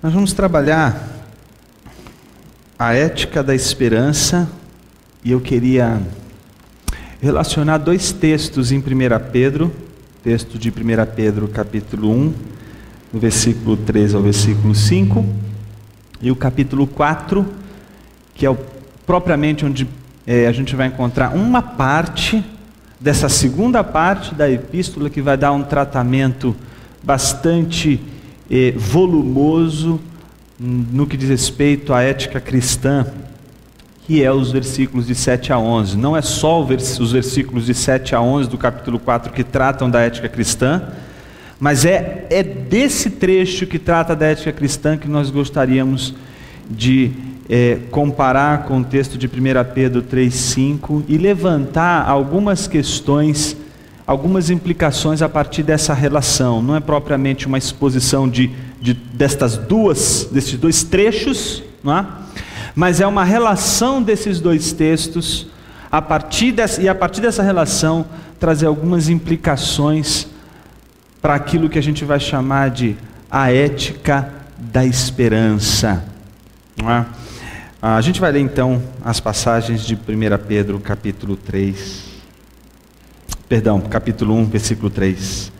Nós vamos trabalhar a ética da esperança e eu queria relacionar dois textos em 1 Pedro, texto de 1 Pedro capítulo 1, do versículo 3 ao versículo 5, e o capítulo 4, que é propriamente onde a gente vai encontrar uma parte dessa segunda parte da epístola que vai dar um tratamento bastante volumoso no que diz respeito à ética cristã, que é os versículos de 7 a 11. Não é só os versículos de 7 a 11 do capítulo 4 que tratam da ética cristã, mas é desse trecho que trata da ética cristã que nós gostaríamos de comparar com o texto de 1 Pedro 3,5 e levantar algumas questões, algumas implicações a partir dessa relação. Não é propriamente uma exposição desses dois trechos, não é? Mas é uma relação desses dois textos, a partir dessa relação trazer algumas implicações para aquilo que a gente vai chamar de a ética da esperança, não é? A gente vai ler então as passagens de 1 Pedro capítulo 1, versículo 3.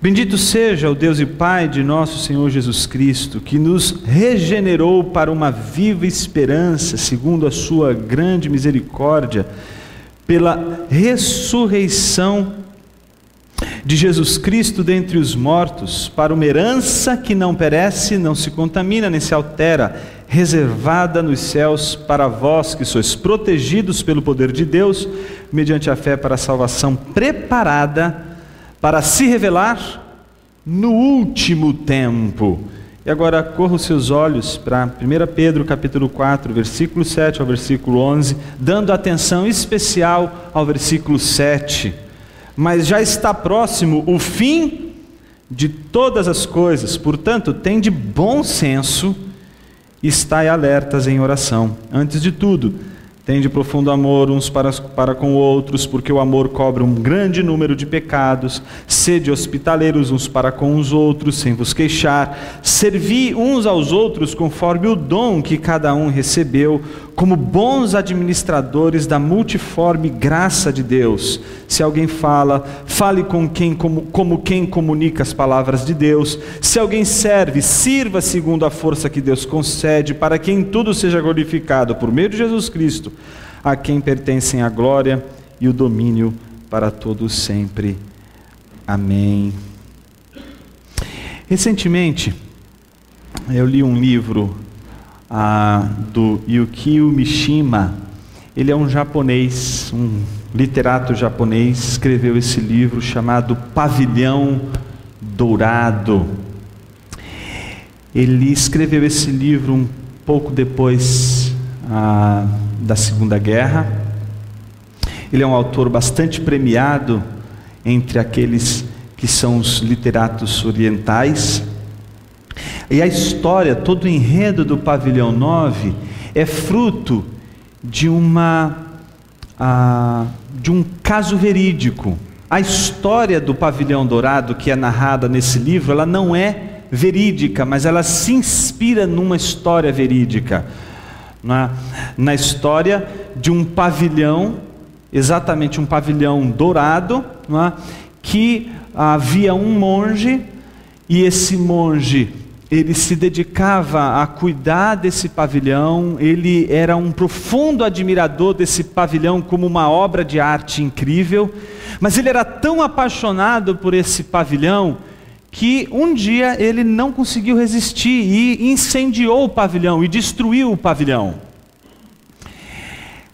Bendito seja o Deus e Pai de nosso Senhor Jesus Cristo, que nos regenerou para uma viva esperança, segundo a sua grande misericórdia, pela ressurreição de Jesus Cristo dentre os mortos, para uma herança que não perece, não se contamina, nem se altera, reservada nos céus para vós que sois protegidos pelo poder de Deus, mediante a fé para a salvação preparada para se revelar no último tempo. E agora corra os seus olhos para 1 Pedro capítulo 4, versículo 7 ao versículo 11, dando atenção especial ao versículo 7. Mas já está próximo o fim de todas as coisas, portanto, tende bom senso e estai alertas em oração. Antes de tudo, tende profundo amor uns para com outros, porque o amor cobre um grande número de pecados. Sede hospitaleiros uns para com os outros, sem vos queixar. Servi uns aos outros conforme o dom que cada um recebeu, como bons administradores da multiforme graça de Deus. Se alguém fala, fale como quem comunica as palavras de Deus. Se alguém serve, sirva segundo a força que Deus concede, para que em tudo seja glorificado por meio de Jesus Cristo, a quem pertencem a glória e o domínio para todos sempre. Amém. Recentemente, eu li um livro do Yukio Mishima. Ele é um japonês, um literato japonês, escreveu esse livro chamado Pavilhão Dourado. Ele escreveu esse livro um pouco depois da Segunda Guerra. Ele é um autor bastante premiado entre aqueles que são os literatos orientais. E a história, todo o enredo do Pavilhão 9 é fruto de um caso verídico. A história do Pavilhão Dourado, que é narrada nesse livro, ela não é verídica, mas ela se inspira numa história verídica. Na história de um pavilhão, exatamente um pavilhão dourado, que havia um monge, e esse monge, ele se dedicava a cuidar desse pavilhão. Ele era um profundo admirador desse pavilhão como uma obra de arte incrível, mas ele era tão apaixonado por esse pavilhão que um dia ele não conseguiu resistir e incendiou o pavilhão e destruiu o pavilhão.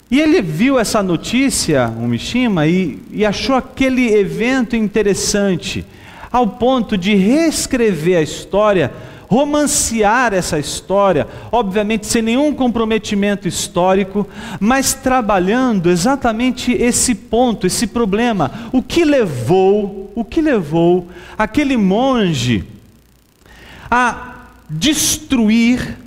E ele viu essa notícia, o Mishima, e achou aquele evento interessante, ao ponto de reescrever a história, romancear essa história, obviamente sem nenhum comprometimento histórico, mas trabalhando exatamente esse ponto, esse problema. O que levou aquele monge a destruir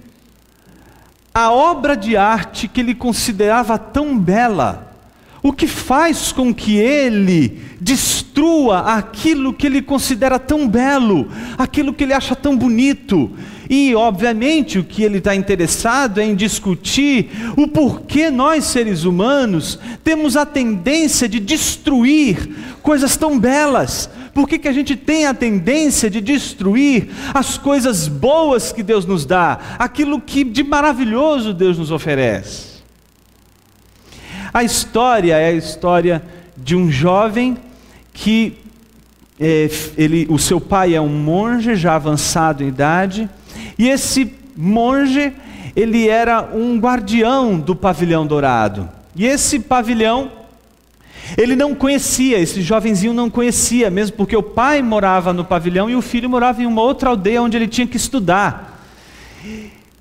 a obra de arte que ele considerava tão bela? O que faz com que ele destrua destrua aquilo que ele considera tão belo, aquilo que ele acha tão bonito. E, obviamente, o que ele está interessado é em discutir o porquê nós, seres humanos, temos a tendência de destruir coisas tão belas. Por que a gente tem a tendência de destruir as coisas boas que Deus nos dá, aquilo que de maravilhoso Deus nos oferece? A história é a história de um jovem que o seu pai é um monge já avançado em idade, e esse monge, ele era um guardião do pavilhão dourado. E esse pavilhão, ele não conhecia, esse jovenzinho não conhecia, mesmo porque o pai morava no pavilhão e o filho morava em uma outra aldeia onde ele tinha que estudar.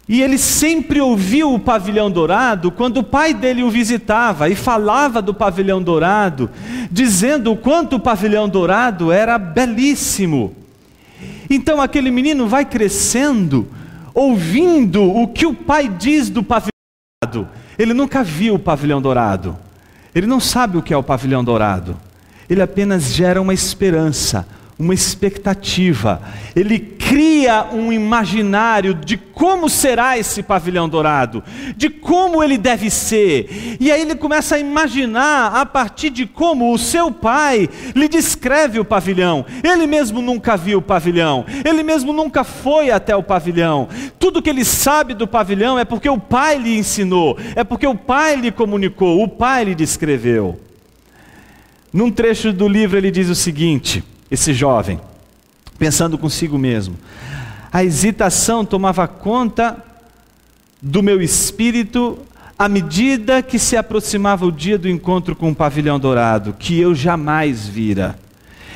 E ele sempre ouviu o pavilhão dourado quando o pai dele o visitava e falava do pavilhão dourado, dizendo o quanto o pavilhão dourado era belíssimo. Então aquele menino vai crescendo, ouvindo o que o pai diz do pavilhão dourado. Ele nunca viu o pavilhão dourado, ele não sabe o que é o pavilhão dourado, ele apenas gera uma esperança, uma expectativa, ele cria um imaginário de como será esse pavilhão dourado, de como ele deve ser, e aí ele começa a imaginar a partir de como o seu pai lhe descreve o pavilhão. Ele mesmo nunca viu o pavilhão, ele mesmo nunca foi até o pavilhão, tudo que ele sabe do pavilhão é porque o pai lhe ensinou, é porque o pai lhe comunicou, o pai lhe descreveu. Num trecho do livro ele diz o seguinte, esse jovem, pensando consigo mesmo: a hesitação tomava conta do meu espírito à medida que se aproximava o dia do encontro com o pavilhão dourado, que eu jamais vira.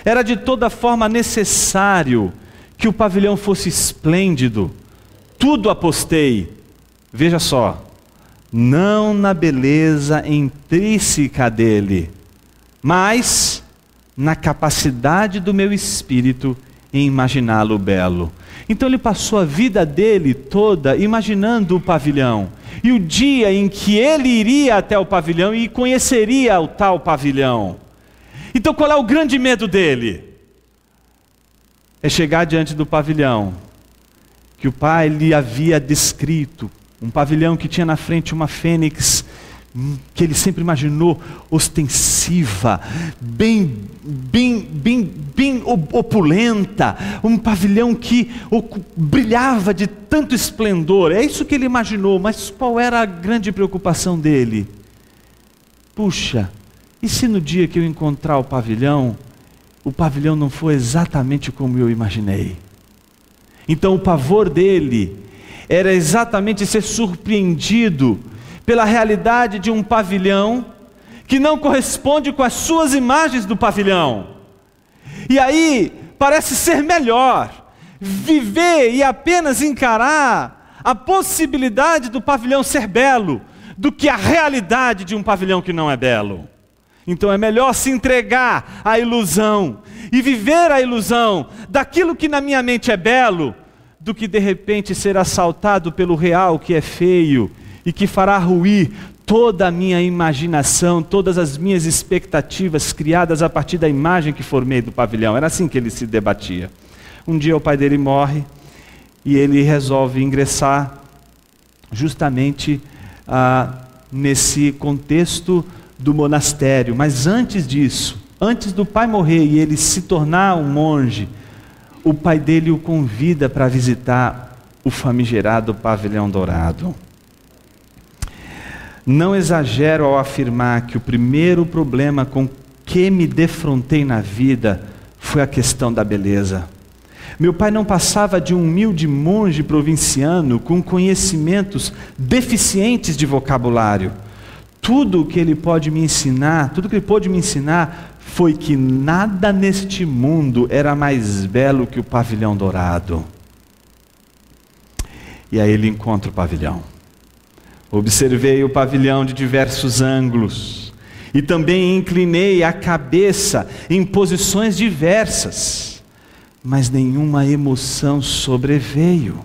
Era de toda forma necessário que o pavilhão fosse esplêndido. Tudo apostei, veja só, não na beleza intrínseca dele, mas na capacidade do meu espírito em imaginá-lo belo. Então ele passou a vida dele toda imaginando o pavilhão, e o dia em que ele iria até o pavilhão e conheceria o tal pavilhão. Então qual é o grande medo dele? É chegar diante do pavilhão que o pai lhe havia descrito, um pavilhão que tinha na frente uma fênix, que ele sempre imaginou ostensiva, bem opulenta, um pavilhão que brilhava de tanto esplendor. É isso que ele imaginou, mas qual era a grande preocupação dele? Puxa, e se no dia que eu encontrar o pavilhão não for exatamente como eu imaginei? Então o pavor dele era exatamente ser surpreendido pela realidade de um pavilhão que não corresponde com as suas imagens do pavilhão. E aí parece ser melhor viver e apenas encarar a possibilidade do pavilhão ser belo do que a realidade de um pavilhão que não é belo. Então é melhor se entregar à ilusão e viver a ilusão daquilo que na minha mente é belo, do que de repente ser assaltado pelo real que é feio e que fará ruir toda a minha imaginação, todas as minhas expectativas criadas a partir da imagem que formei do pavilhão. Era assim que ele se debatia. Um dia o pai dele morre e ele resolve ingressar justamente nesse contexto do monastério. Mas antes disso, antes do pai morrer e ele se tornar um monge, o pai dele o convida para visitar o famigerado pavilhão dourado. Não exagero ao afirmar que o primeiro problema com que me defrontei na vida foi a questão da beleza. Meu pai não passava de um humilde monge provinciano com conhecimentos deficientes de vocabulário. Tudo o que ele pôde me ensinar foi que nada neste mundo era mais belo que o pavilhão dourado. E aí ele encontra o pavilhão. Observei o pavilhão de diversos ângulos e também inclinei a cabeça em posições diversas, mas nenhuma emoção sobreveio.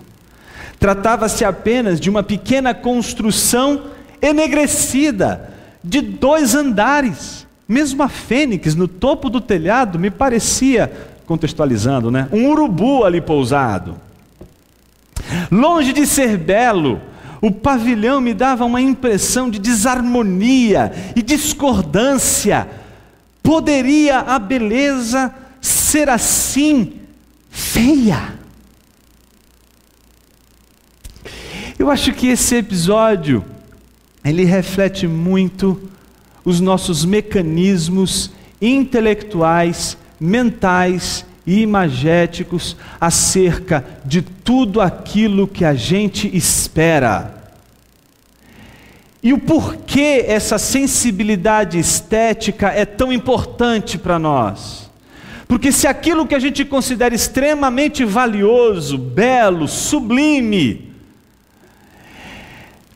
Tratava-se apenas de uma pequena construção enegrecida de 2 andares. Mesmo a fênix no topo do telhado me parecia, contextualizando, né, um urubu ali pousado. Longe de ser belo, o pavilhão me dava uma impressão de desarmonia e discordância. Poderia a beleza ser assim feia? Eu acho que esse episódio, ele reflete muito os nossos mecanismos intelectuais, mentais e imagéticos acerca de tudo aquilo que a gente espera. E o porquê essa sensibilidade estética é tão importante para nós. Porque se aquilo que a gente considera extremamente valioso, belo, sublime,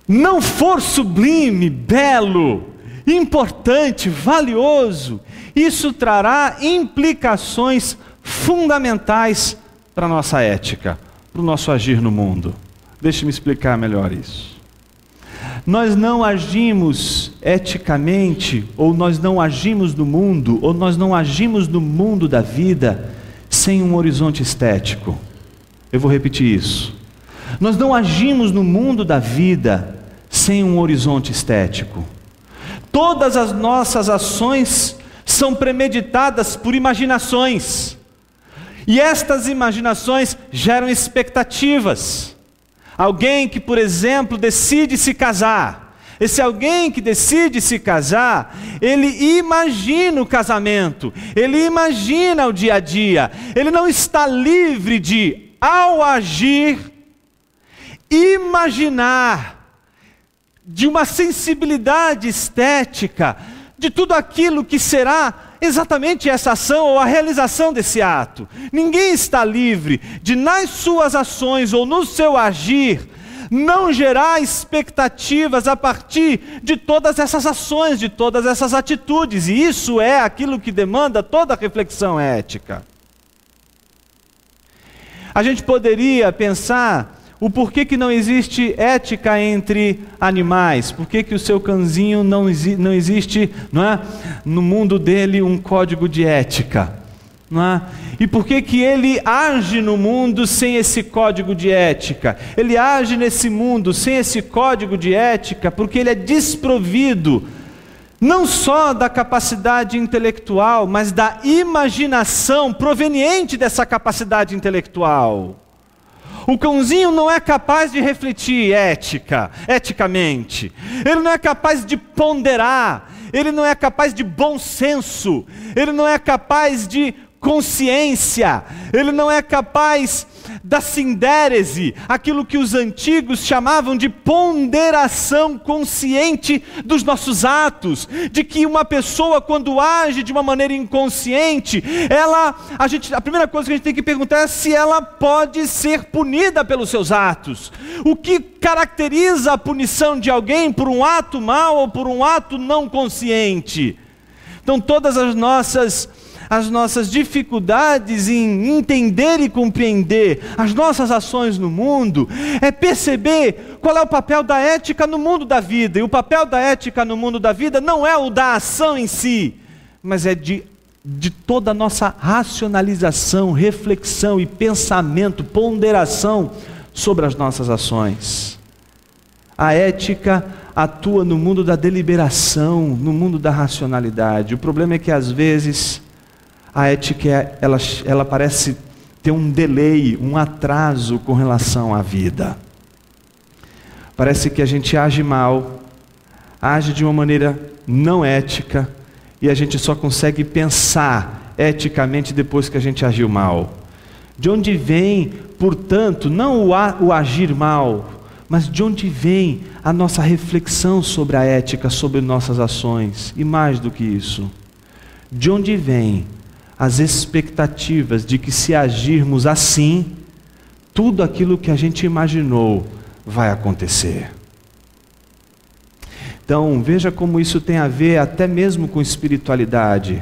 não for sublime, belo, importante, valioso, isso trará implicações fundamentais para a nossa ética, para o nosso agir no mundo. Deixe-me explicar melhor isso. Nós não agimos eticamente, ou nós não agimos no mundo, ou nós não agimos no mundo da vida sem um horizonte estético. Eu vou repetir isso. Nós não agimos no mundo da vida sem um horizonte estético. Todas as nossas ações são premeditadas por imaginações. E estas imaginações geram expectativas. Alguém que, por exemplo, decide se casar. Esse alguém que decide se casar, ele imagina o casamento, ele imagina o dia a dia. Ele não está livre de, ao agir, imaginar de uma sensibilidade estética de tudo aquilo que será exatamente essa ação ou a realização desse ato. Ninguém está livre de, nas suas ações ou no seu agir, não gerar expectativas a partir de todas essas ações, de todas essas atitudes. E isso é aquilo que demanda toda a reflexão ética. A gente poderia pensar o porquê que não existe ética entre animais, por que o seu cãozinho não existe, não é, no mundo dele um código de ética, não é? E por que ele age no mundo sem esse código de ética? Ele age nesse mundo sem esse código de ética porque ele é desprovido não só da capacidade intelectual, mas da imaginação proveniente dessa capacidade intelectual. O cãozinho não é capaz de refletir eticamente. Ele não é capaz de ponderar. Ele não é capaz de bom senso. Ele não é capaz de consciência. Ele não é capaz da sindérese, aquilo que os antigos chamavam de ponderação consciente dos nossos atos, de que uma pessoa quando age de uma maneira inconsciente, a primeira coisa que a gente tem que perguntar é se ela pode ser punida pelos seus atos. O que caracteriza a punição de alguém por um ato mau ou por um ato não consciente? Então todas as nossas dificuldades em entender e compreender as nossas ações no mundo, é perceber qual é o papel da ética no mundo da vida. E o papel da ética no mundo da vida não é o da ação em si, mas é de toda a nossa racionalização, reflexão e pensamento, ponderação sobre as nossas ações. A ética atua no mundo da deliberação, no mundo da racionalidade. O problema é que às vezes a ética, ela parece ter um delay, um atraso com relação à vida. Parece que a gente age mal, age de uma maneira não ética, e a gente só consegue pensar eticamente depois que a gente agiu mal. De onde vem, portanto, não o agir mal, mas de onde vem a nossa reflexão sobre a ética, sobre nossas ações? E mais do que isso, de onde vem as expectativas de que se agirmos assim, tudo aquilo que a gente imaginou vai acontecer? Então, veja como isso tem a ver até mesmo com espiritualidade.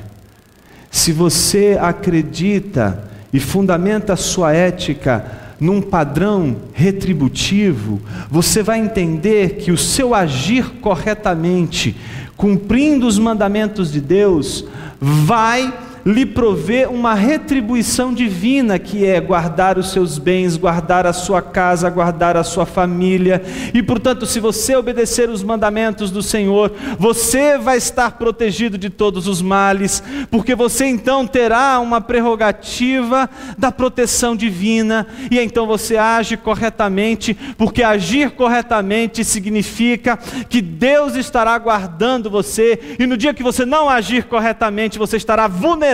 Se você acredita e fundamenta a sua ética num padrão retributivo, você vai entender que o seu agir corretamente, cumprindo os mandamentos de Deus, vai lhe prover uma retribuição divina, que é guardar os seus bens, guardar a sua casa, guardar a sua família. E portanto, se você obedecer os mandamentos do Senhor, você vai estar protegido de todos os males, porque você então terá uma prerrogativa da proteção divina, e então você age corretamente, porque agir corretamente significa que Deus estará guardando você, e no dia que você não agir corretamente, você estará vulnerável,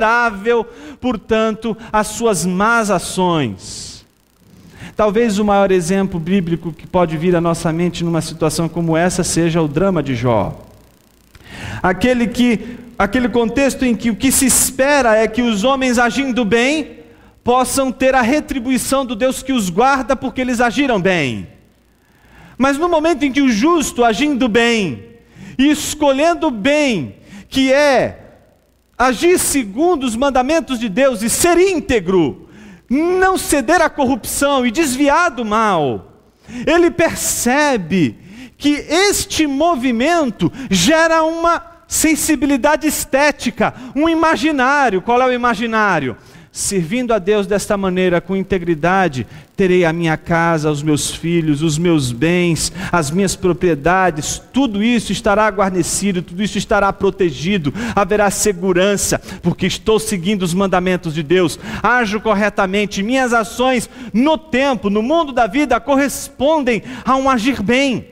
portanto, às suas más ações. Talvez o maior exemplo bíblico que pode vir à nossa mente numa situação como essa seja o drama de Jó. Aquele contexto em que o que se espera é que os homens agindo bem possam ter a retribuição do Deus que os guarda porque eles agiram bem. Mas no momento em que o justo agindo bem e escolhendo bem, que é agir segundo os mandamentos de Deus e ser íntegro, não ceder à corrupção e desviar do mal, ele percebe que este movimento gera uma sensibilidade estética, um imaginário. Qual é o imaginário? Servindo a Deus desta maneira, com integridade, terei a minha casa, os meus filhos, os meus bens, as minhas propriedades, tudo isso estará guarnecido, tudo isso estará protegido, haverá segurança, porque estou seguindo os mandamentos de Deus, ajo corretamente, minhas ações no tempo, no mundo da vida, correspondem a um agir bem.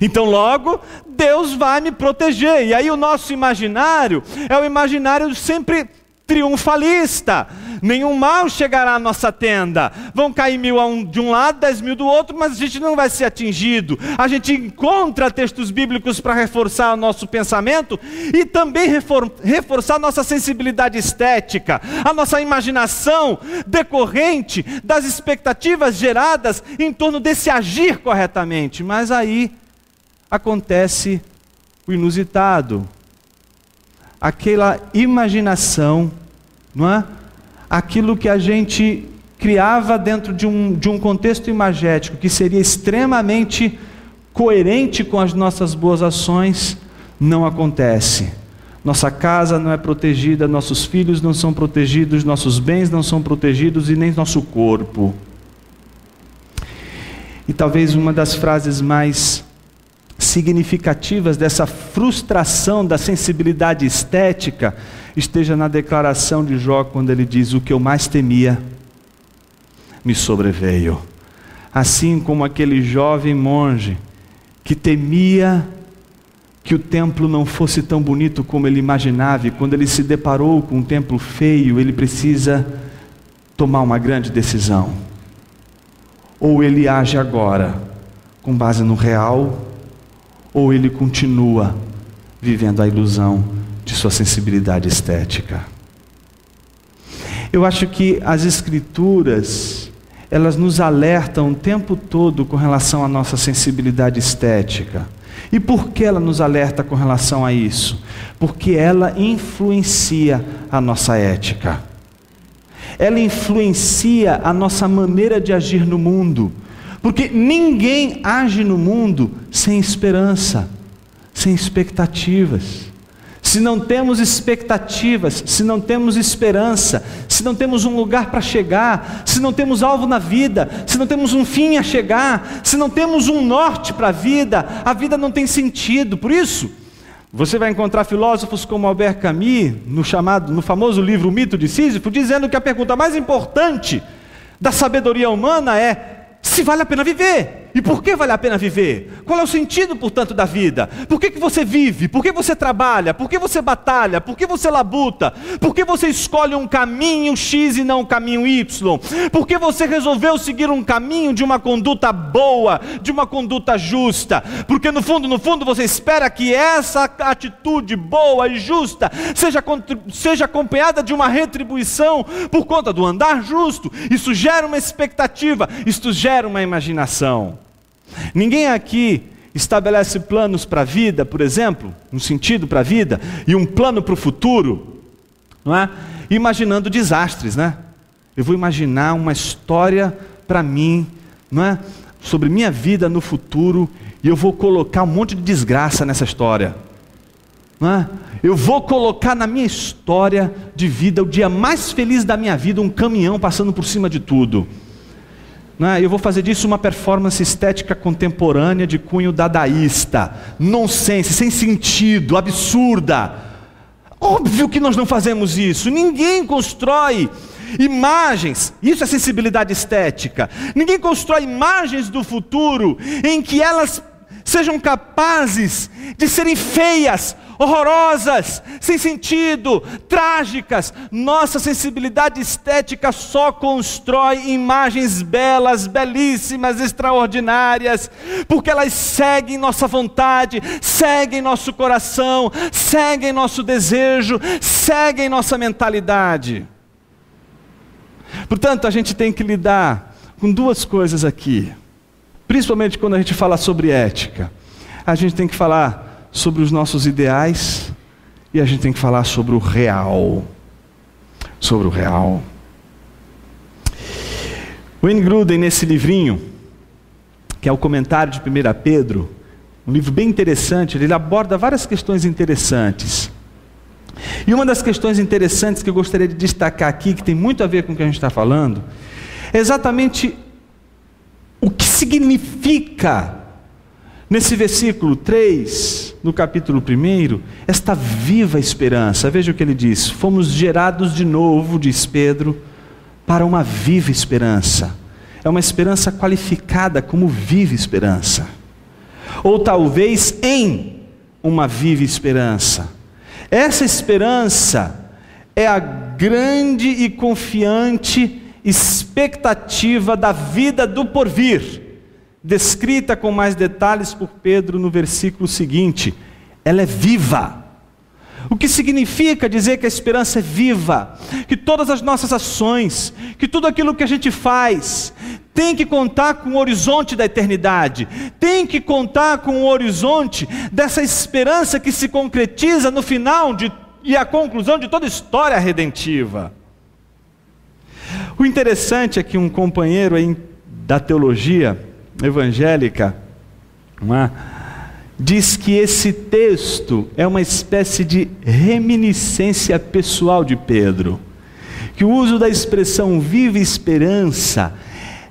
Então logo, Deus vai me proteger. E aí o nosso imaginário é o imaginário sempre triunfalista. Nenhum mal chegará à nossa tenda. Vão cair 1.000 de um lado, 10.000 do outro, mas a gente não vai ser atingido. A gente encontra textos bíblicos para reforçar o nosso pensamento e também reforçar a nossa sensibilidade estética, a nossa imaginação decorrente das expectativas geradas em torno desse agir corretamente. Mas aí acontece o inusitado. Aquela imaginação, não é? Aquilo que a gente criava dentro de um contexto imagético, que seria extremamente coerente com as nossas boas ações, não acontece. Nossa casa não é protegida, nossos filhos não são protegidos, nossos bens não são protegidos e nem nosso corpo. E talvez uma das frases mais significativas dessa frustração da sensibilidade estética esteja na declaração de Jó, quando ele diz: o que eu mais temia me sobreveio. Assim como aquele jovem monge que temia que o templo não fosse tão bonito como ele imaginava, e quando ele se deparou com um templo feio, ele precisa tomar uma grande decisão. Ou ele age agora com base no real, ou ele continua vivendo a ilusão de sua sensibilidade estética. Eu acho que as Escrituras, elas nos alertam o tempo todo com relação à nossa sensibilidade estética. E por que ela nos alerta com relação a isso? Porque ela influencia a nossa ética. Ela influencia a nossa maneira de agir no mundo. Porque ninguém age no mundo sem esperança, sem expectativas. Se não temos expectativas, se não temos esperança, se não temos um lugar para chegar, se não temos alvo na vida, se não temos um fim a chegar, se não temos um norte para a vida não tem sentido. Por isso, você vai encontrar filósofos como Albert Camus, no famoso livro O Mito de Sísifo, dizendo que a pergunta mais importante da sabedoria humana é: se vale a pena viver. E por que vale a pena viver? Qual é o sentido, portanto, da vida? Por que você vive? Por que você trabalha? Por que você batalha? Por que você labuta? Por que você escolhe um caminho X e não um caminho Y? Por que você resolveu seguir um caminho de uma conduta boa, de uma conduta justa? Porque no fundo você espera que essa atitude boa e justa seja acompanhada de uma retribuição por conta do andar justo. Isso gera uma expectativa, isso gera uma imaginação. Ninguém aqui estabelece planos para a vida, por exemplo, um sentido para a vida e um plano para o futuro, não é? Imaginando desastres, né? Eu vou imaginar uma história para mim, não é? Sobre minha vida no futuro, e eu vou colocar um monte de desgraça nessa história. Não é? Eu vou colocar na minha história de vida o dia mais feliz da minha vida, um caminhão passando por cima de tudo. Não é? Eu vou fazer disso uma performance estética contemporânea de cunho dadaísta, nonsense, sem sentido, absurda. Óbvio que nós não fazemos isso. Ninguém constrói imagens, isso é sensibilidade estética. Ninguém constrói imagens do futuro em que elas sejam capazes de serem feias, horrorosas, sem sentido, trágicas. Nossa sensibilidade estética só constrói imagens belas, belíssimas, extraordinárias, porque elas seguem nossa vontade, seguem nosso coração, seguem nosso desejo, seguem nossa mentalidade. Portanto, a gente tem que lidar com duas coisas aqui, principalmente quando a gente fala sobre ética. A gente tem que falar sobre os nossos ideais e a gente tem que falar sobre o real. Sobre o real. Wayne Grudem, nesse livrinho, que é o comentário de 1 Pedro, um livro bem interessante, ele aborda várias questões interessantes. E uma das questões interessantes que eu gostaria de destacar aqui, que tem muito a ver com o que a gente está falando, é exatamente o que significa, nesse versículo 3, no capítulo 1, esta viva esperança. Veja o que ele diz: fomos gerados de novo, diz Pedro, para uma viva esperança. É uma esperança qualificada como viva esperança. Ou talvez em uma viva esperança. Essa esperança é a grande e confiante expectativa da vida do porvir, descrita com mais detalhes por Pedro no versículo seguinte. Ela é viva. O que significa dizer que a esperança é viva? Que todas as nossas ações, que tudo aquilo que a gente faz, tem que contar com o horizonte da eternidade, tem que contar com o horizonte dessa esperança que se concretiza no final e a conclusão de toda história redentiva. O interessante é que um companheiro aí da teologia evangélica, diz que esse texto é uma espécie de reminiscência pessoal de Pedro, que o uso da expressão viva esperança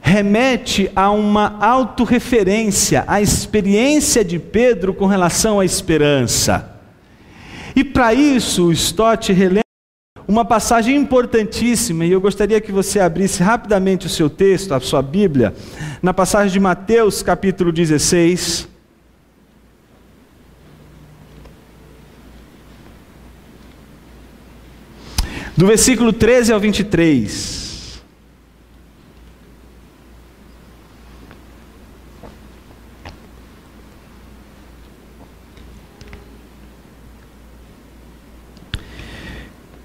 remete a uma autorreferência à experiência de Pedro com relação à esperança. E para isso o Stott relembra uma passagem importantíssima, e eu gostaria que você abrisse rapidamente o seu texto, a sua Bíblia, na passagem de Mateus capítulo 16, do versículo 13 ao 23.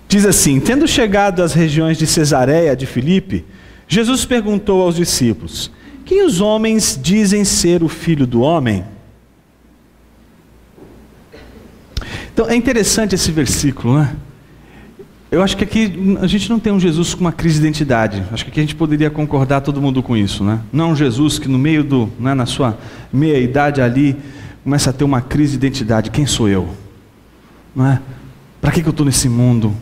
Diz assim: tendo chegado às regiões de Cesareia de Filipe, Jesus perguntou aos discípulos: quem os homens dizem ser o Filho do Homem? Então é interessante esse versículo, né? Eu acho que aqui a gente não tem um Jesus com uma crise de identidade. Acho que aqui a gente poderia concordar todo mundo com isso, né? Não um Jesus que no meio na sua meia-idade ali, começa a ter uma crise de identidade. Quem sou eu? Não é? Para que eu estou nesse mundo?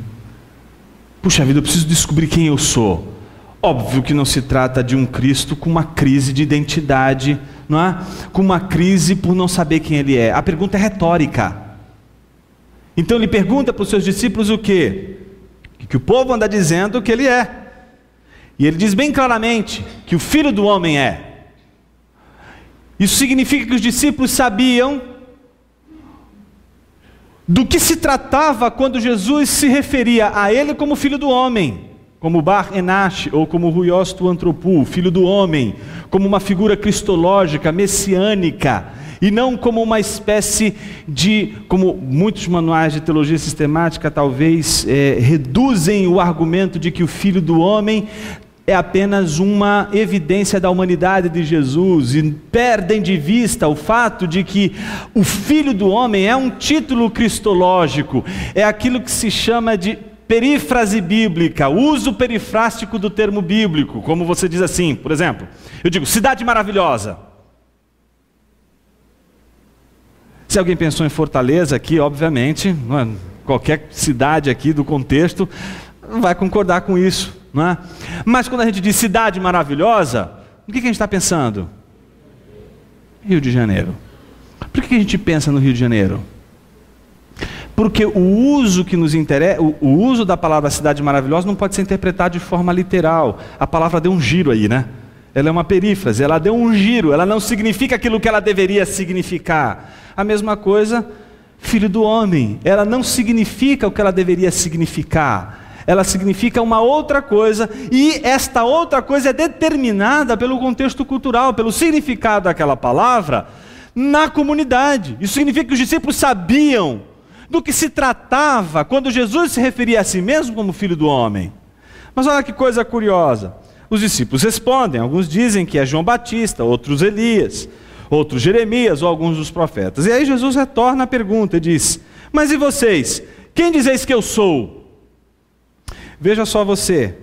Puxa vida, eu preciso descobrir quem eu sou. Óbvio que não se trata de um Cristo com uma crise de identidade, não é? Com uma crise por não saber quem Ele é. A pergunta é retórica. Então ele pergunta para os seus discípulos o quê? Que o povo anda dizendo que Ele é. E Ele diz bem claramente que o Filho do Homem é. Isso significa que os discípulos sabiam do que se tratava quando Jesus se referia a Ele como Filho do Homem, como Bar Enash, ou como Huios tu Anthropou, Filho do Homem, como uma figura cristológica, messiânica, e não como uma espécie de, como muitos manuais de teologia sistemática talvez reduzem o argumento de que o Filho do Homem é apenas uma evidência da humanidade de Jesus, e perdem de vista o fato de que o Filho do Homem é um título cristológico, é aquilo que se chama de perífrase bíblica, uso perifrástico do termo bíblico, como você diz assim, por exemplo, eu digo cidade maravilhosa. Se alguém pensou em Fortaleza aqui, obviamente, não é? Qualquer cidade aqui do contexto vai concordar com isso, não é? Mas quando a gente diz cidade maravilhosa, o que a gente está pensando? Rio de Janeiro. Por que a gente pensa no Rio de Janeiro? Porque o uso que nos interessa, o uso da palavra cidade maravilhosa não pode ser interpretado de forma literal. A palavra deu um giro aí, né? Ela é uma perífrase, ela deu um giro, ela não significa aquilo que ela deveria significar. A mesma coisa, filho do homem, ela não significa o que ela deveria significar. Ela significa uma outra coisa, e esta outra coisa é determinada pelo contexto cultural, pelo significado daquela palavra na comunidade. Isso significa que os discípulos sabiam do que se tratava quando Jesus se referia a si mesmo como filho do homem. Mas olha que coisa curiosa. Os discípulos respondem, alguns dizem que é João Batista, outros Elias, outros Jeremias ou alguns dos profetas. E aí Jesus retorna a pergunta e diz: mas e vocês? Quem dizeis que eu sou? Veja só você.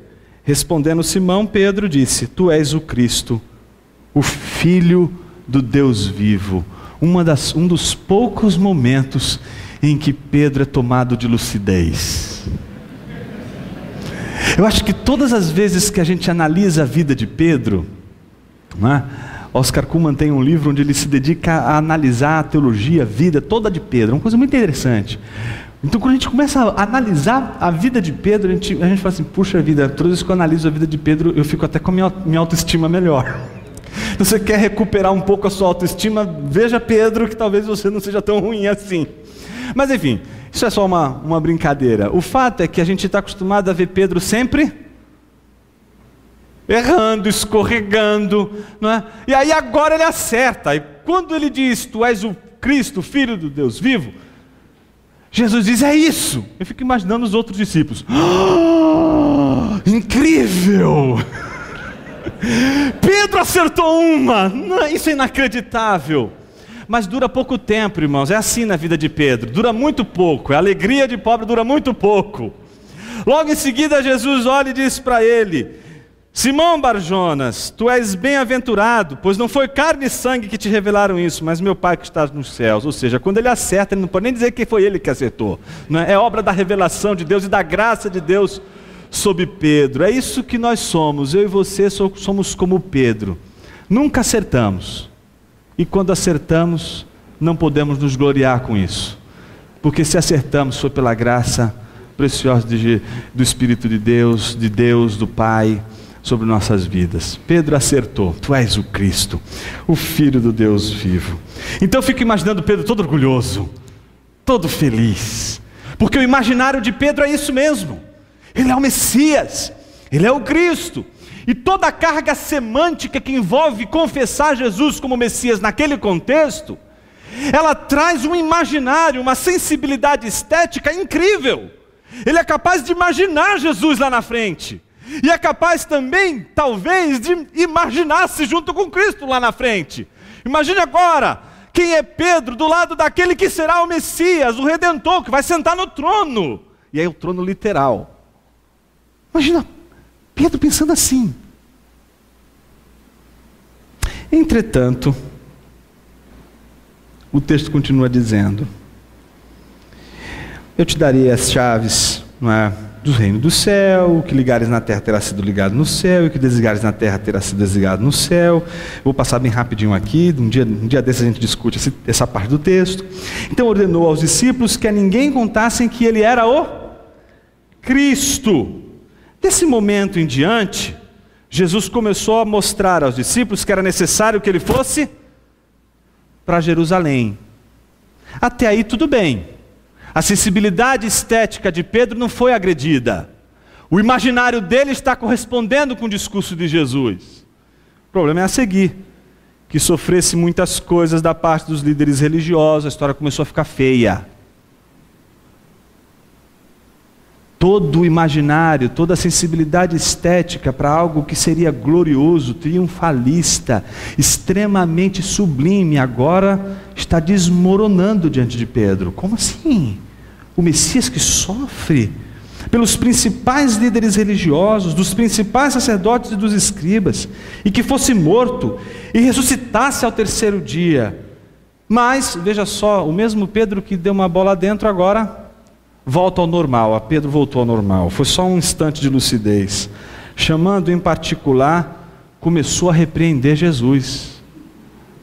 Respondendo Simão, Pedro disse: tu és o Cristo, o Filho do Deus vivo. Um dos poucos momentos em que Pedro é tomado de lucidez. Eu acho que todas as vezes que a gente analisa a vida de Pedro, não é? Oscar Cullmann tem um livro onde ele se dedica a analisar a teologia, a vida toda de Pedro, uma coisa muito interessante. Então quando a gente começa a analisar a vida de Pedro, a gente fala assim: puxa vida, todas as vezes que eu analiso a vida de Pedro, eu fico até com a minha autoestima melhor. Então, você quer recuperar um pouco a sua autoestima, veja Pedro, que talvez você não seja tão ruim assim. Mas enfim, isso é só uma brincadeira. O fato é que a gente está acostumado a ver Pedro sempre errando, escorregando, não é? E aí agora ele acerta. E quando ele diz: tu és o Cristo, Filho do Deus vivo, Jesus diz: é isso. Eu fico imaginando os outros discípulos. Incrível! Pedro acertou uma. Isso é inacreditável. Mas dura pouco tempo, irmãos. É assim na vida de Pedro, dura muito pouco. A alegria de pobre dura muito pouco. Logo em seguida Jesus olha e diz para ele: Simão Barjonas, tu és bem-aventurado, pois não foi carne e sangue que te revelaram isso, mas meu Pai que está nos céus. Ou seja, quando ele acerta, ele não pode nem dizer que foi ele que acertou, não é? É obra da revelação de Deus e da graça de Deus sobre Pedro. É isso que nós somos. Eu e você somos como Pedro, nunca acertamos. E quando acertamos, não podemos nos gloriar com isso, porque se acertamos foi pela graça preciosa do Espírito de Deus, do Pai, sobre nossas vidas. Pedro acertou: tu és o Cristo, o Filho do Deus vivo. Então eu fico imaginando Pedro todo orgulhoso, todo feliz, porque o imaginário de Pedro é isso mesmo. Ele é o Messias, ele é o Cristo. E toda a carga semântica que envolve confessar Jesus como Messias naquele contexto, ela traz um imaginário, uma sensibilidade estética incrível. Ele é capaz de imaginar Jesus lá na frente. E é capaz também, talvez, de imaginar-se junto com Cristo lá na frente. Imagine agora, quem é Pedro do lado daquele que será o Messias, o Redentor, que vai sentar no trono. E aí o trono literal. Imagina Pedro pensando assim. Entretanto, o texto continua dizendo: eu te darei as chaves, não é, do reino do céu. O que ligares na terra terá sido ligado no céu, e o que desligares na terra terá sido desligado no céu. Vou passar bem rapidinho aqui, um dia desses a gente discute essa parte do texto. Então ordenou aos discípulos que a ninguém contassem que ele era o Cristo. Desse momento em diante, Jesus começou a mostrar aos discípulos que era necessário que ele fosse para Jerusalém. Até aí tudo bem. A sensibilidade estética de Pedro não foi agredida. O imaginário dele está correspondendo com o discurso de Jesus. O problema é a seguir: que sofresse muitas coisas da parte dos líderes religiosos, a história começou a ficar feia. Todo o imaginário, toda a sensibilidade estética para algo que seria glorioso, triunfalista, extremamente sublime, agora está desmoronando diante de Pedro. Como assim? O Messias que sofre? pelos principais líderes religiosos, dos principais sacerdotes e dos escribas, e que fosse morto e ressuscitasse ao terceiro dia. Mas, veja só, o mesmo Pedro que deu uma bola dentro agora volta ao normal. A Pedro voltou ao normal, foi só um instante de lucidez. Chamando em particular, começou a repreender Jesus.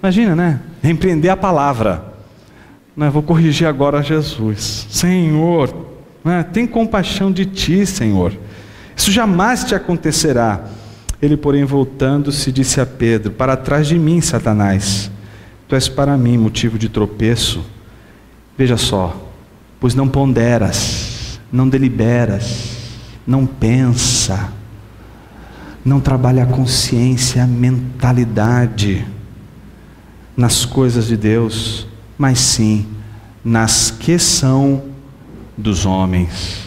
Imagina, né? Repreender a palavra. Não, vou corrigir agora Jesus. Senhor, tem compaixão de ti, Senhor. Isso jamais te acontecerá. Ele, porém, voltando-se, disse a Pedro: para trás de mim, Satanás, tu és para mim motivo de tropeço. Veja só, pois não ponderas, não deliberas, não pensa, não trabalha a consciência, a mentalidade nas coisas de Deus, mas sim nas que são dos homens.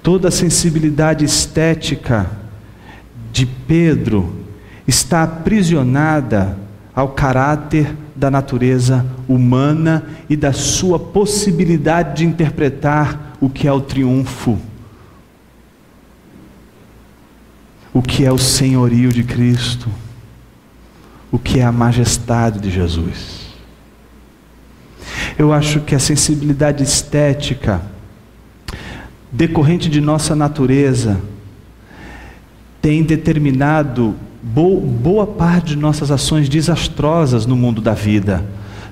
Toda a sensibilidade estética de Pedro está aprisionada ao caráter da natureza humana e da sua possibilidade de interpretar o que é o triunfo, o que é o senhorio de Cristo, o que é a majestade de Jesus. Eu acho que a sensibilidade estética decorrente de nossa natureza tem determinado boa parte de nossas ações desastrosas no mundo da vida,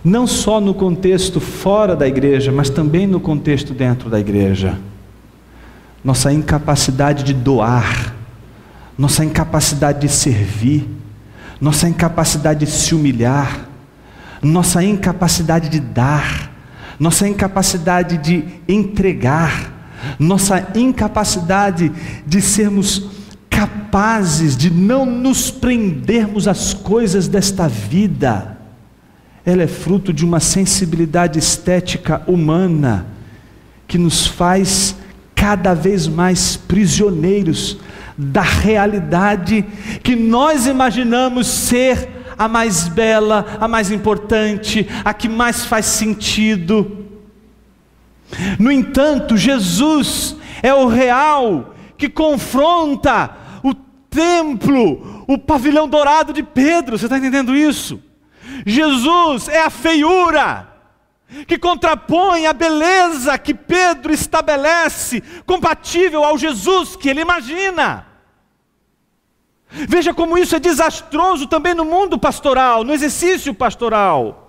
não só no contexto fora da igreja, mas também no contexto dentro da igreja. Nossa incapacidade de doar, nossa incapacidade de servir, nossa incapacidade de se humilhar, nossa incapacidade de dar, nossa incapacidade de entregar, nossa incapacidade de sermos capazes de não nos prendermos às coisas desta vida, ela é fruto de uma sensibilidade estética humana que nos faz cada vez mais prisioneiros da realidade que nós imaginamos ser a mais bela, a mais importante, a que mais faz sentido. No entanto, Jesus é o real que confronta o templo, o pavilhão dourado de Pedro. Você está entendendo isso? Jesus é a feiura que contrapõe a beleza que Pedro estabelece, compatível ao Jesus que ele imagina. Veja como isso é desastroso também no mundo pastoral, no exercício pastoral.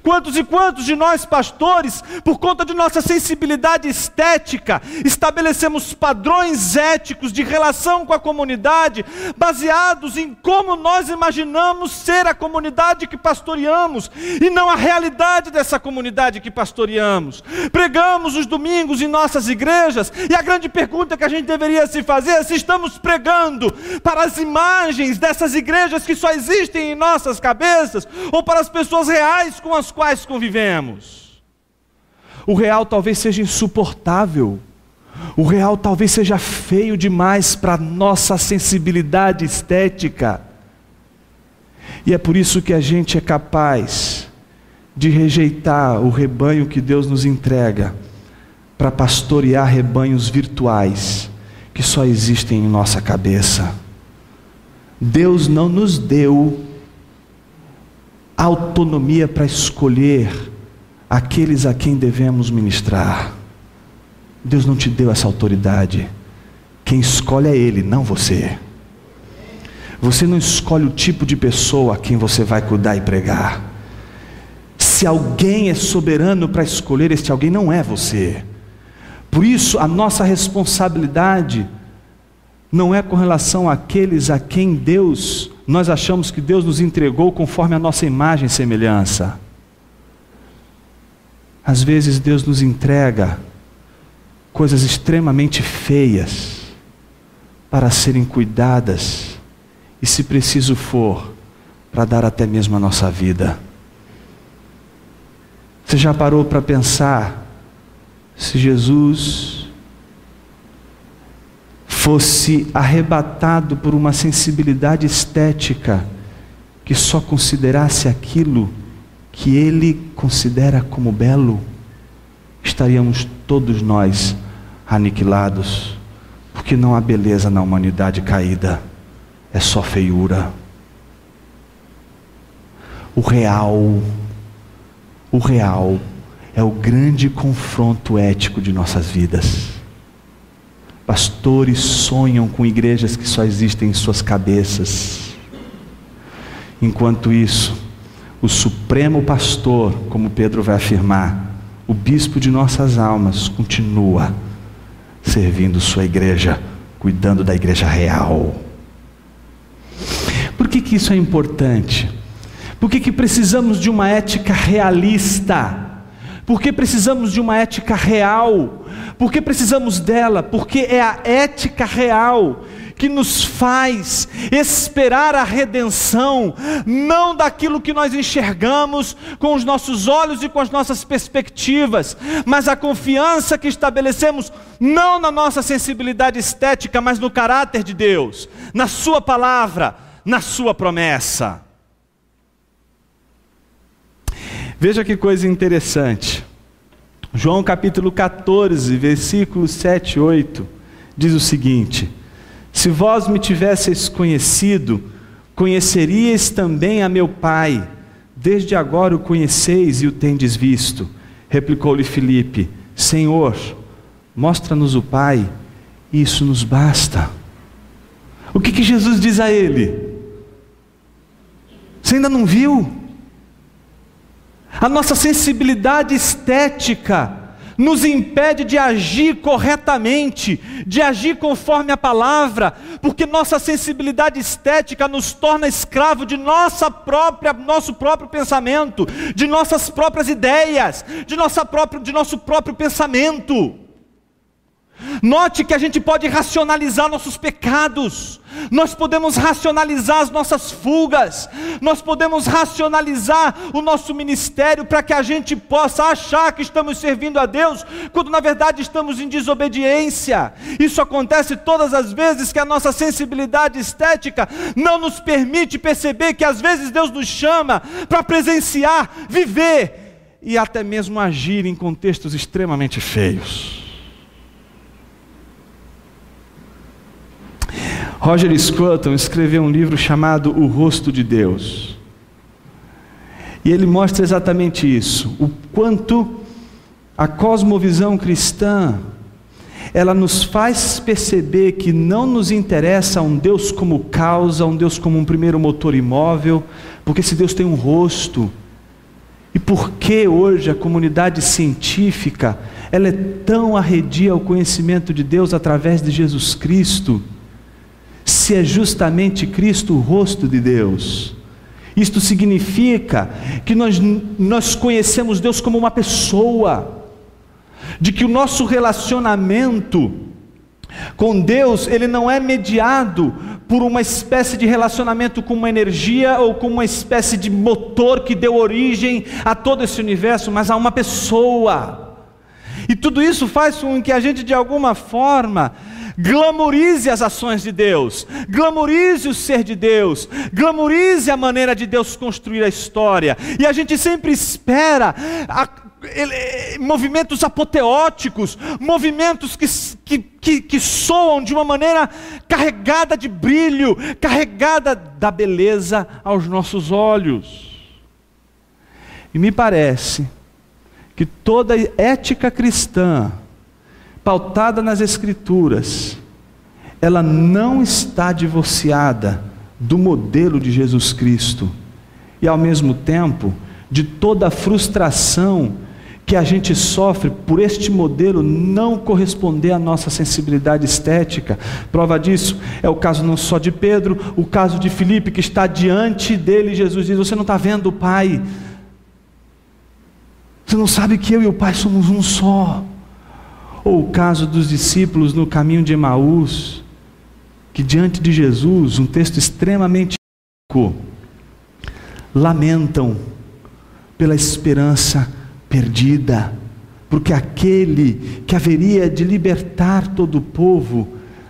Quantos e quantos de nós pastores, por conta de nossa sensibilidade estética, estabelecemos padrões éticos de relação com a comunidade, baseados em como nós imaginamos ser a comunidade que pastoreamos, e não a realidade dessa comunidade que pastoreamos. Pregamos os domingos em nossas igrejas, e a grande pergunta que a gente deveria se fazer é se estamos pregando para as imagens dessas igrejas que só existem em nossas cabeças, ou para as pessoas reais com as quais convivemos. O real talvez seja insuportável, o real talvez seja feio demais para a nossa sensibilidade estética, e é por isso que a gente é capaz de rejeitar o rebanho que Deus nos entrega para pastorear rebanhos virtuais que só existem em nossa cabeça. Deus não nos deu autonomia para escolher aqueles a quem devemos ministrar. Deus não te deu essa autoridade. Quem escolhe é Ele, não você. Você não escolhe o tipo de pessoa a quem você vai cuidar e pregar. Se alguém é soberano para escolher, este alguém não é você. Por isso, a nossa responsabilidade não é com relação àqueles a quem nós achamos que Deus nos entregou conforme a nossa imagem e semelhança. Às vezes Deus nos entrega coisas extremamente feias para serem cuidadas e, se preciso for, para dar até mesmo a nossa vida. Você já parou para pensar se Jesus fosse arrebatado por uma sensibilidade estética que só considerasse aquilo que ele considera como belo, estaríamos todos nós aniquilados, porque não há beleza na humanidade caída, é só feiura. O real é o grande confronto ético de nossas vidas. Pastores sonham com igrejas que só existem em suas cabeças. Enquanto isso, o supremo pastor, como Pedro vai afirmar, o bispo de nossas almas, continua servindo sua igreja, cuidando da igreja real. Por que isso é importante? Por que precisamos de uma ética realista? Por que precisamos de uma ética real? Por que precisamos dela? Porque é a ética real que nos faz esperar a redenção, não daquilo que nós enxergamos com os nossos olhos e com as nossas perspectivas, mas a confiança que estabelecemos não na nossa sensibilidade estética, mas no caráter de Deus, na sua palavra, na sua promessa. Veja que coisa interessante. João capítulo 14, versículos 7 e 8, diz o seguinte: se vós me tivesseis conhecido, conheceríeis também a meu Pai. Desde agora o conheceis e o tendes visto. Replicou-lhe Filipe: Senhor, mostra-nos o Pai, e isso nos basta. O que Jesus diz a ele? Você ainda não viu? A nossa sensibilidade estética nos impede de agir corretamente, de agir conforme a palavra, porque nossa sensibilidade estética nos torna escravo de nosso próprio pensamento, de nossas próprias ideias, de nosso próprio pensamento. Note que a gente pode racionalizar nossos pecados, nós podemos racionalizar as nossas fugas, nós podemos racionalizar o nosso ministério para que a gente possa achar que estamos servindo a Deus, quando na verdade estamos em desobediência. Isso acontece todas as vezes que a nossa sensibilidade estética não nos permite perceber que às vezes Deus nos chama para presenciar, viver e até mesmo agir em contextos extremamente feios. Roger Scruton escreveu um livro chamado O Rosto de Deus. E ele mostra exatamente isso, o quanto a cosmovisão cristã, ela nos faz perceber que não nos interessa um Deus como causa, um Deus como um primeiro motor imóvel, porque esse Deus tem um rosto. E por que hoje a comunidade científica, ela é tão arredia ao conhecimento de Deus através de Jesus Cristo, se é justamente Cristo o rosto de Deus? Isto significa que nós conhecemos Deus como uma pessoa, de que o nosso relacionamento com Deus, ele não é mediado por uma espécie de relacionamento com uma energia ou com uma espécie de motor que deu origem a todo esse universo, mas a uma pessoa. E tudo isso faz com que a gente de alguma forma glamorize as ações de Deus, glamorize o ser de Deus, glamorize a maneira de Deus construir a história, e a gente sempre espera movimentos apoteóticos, movimentos que soam de uma maneira carregada de brilho, carregada da beleza aos nossos olhos. E me parece que toda ética cristã pautada nas Escrituras, ela não está divorciada do modelo de Jesus Cristo, e ao mesmo tempo, de toda a frustração que a gente sofre por este modelo não corresponder à nossa sensibilidade estética. Prova disso é o caso não só de Pedro, o caso de Filipe, que está diante dele, Jesus diz: você não está vendo o Pai? Você não sabe que eu e o Pai somos um só? Ou o caso dos discípulos no caminho de Emaús, que diante de Jesus, um texto extremamente rico, lamentam pela esperança perdida, porque aquele que haveria de libertar todo o povo,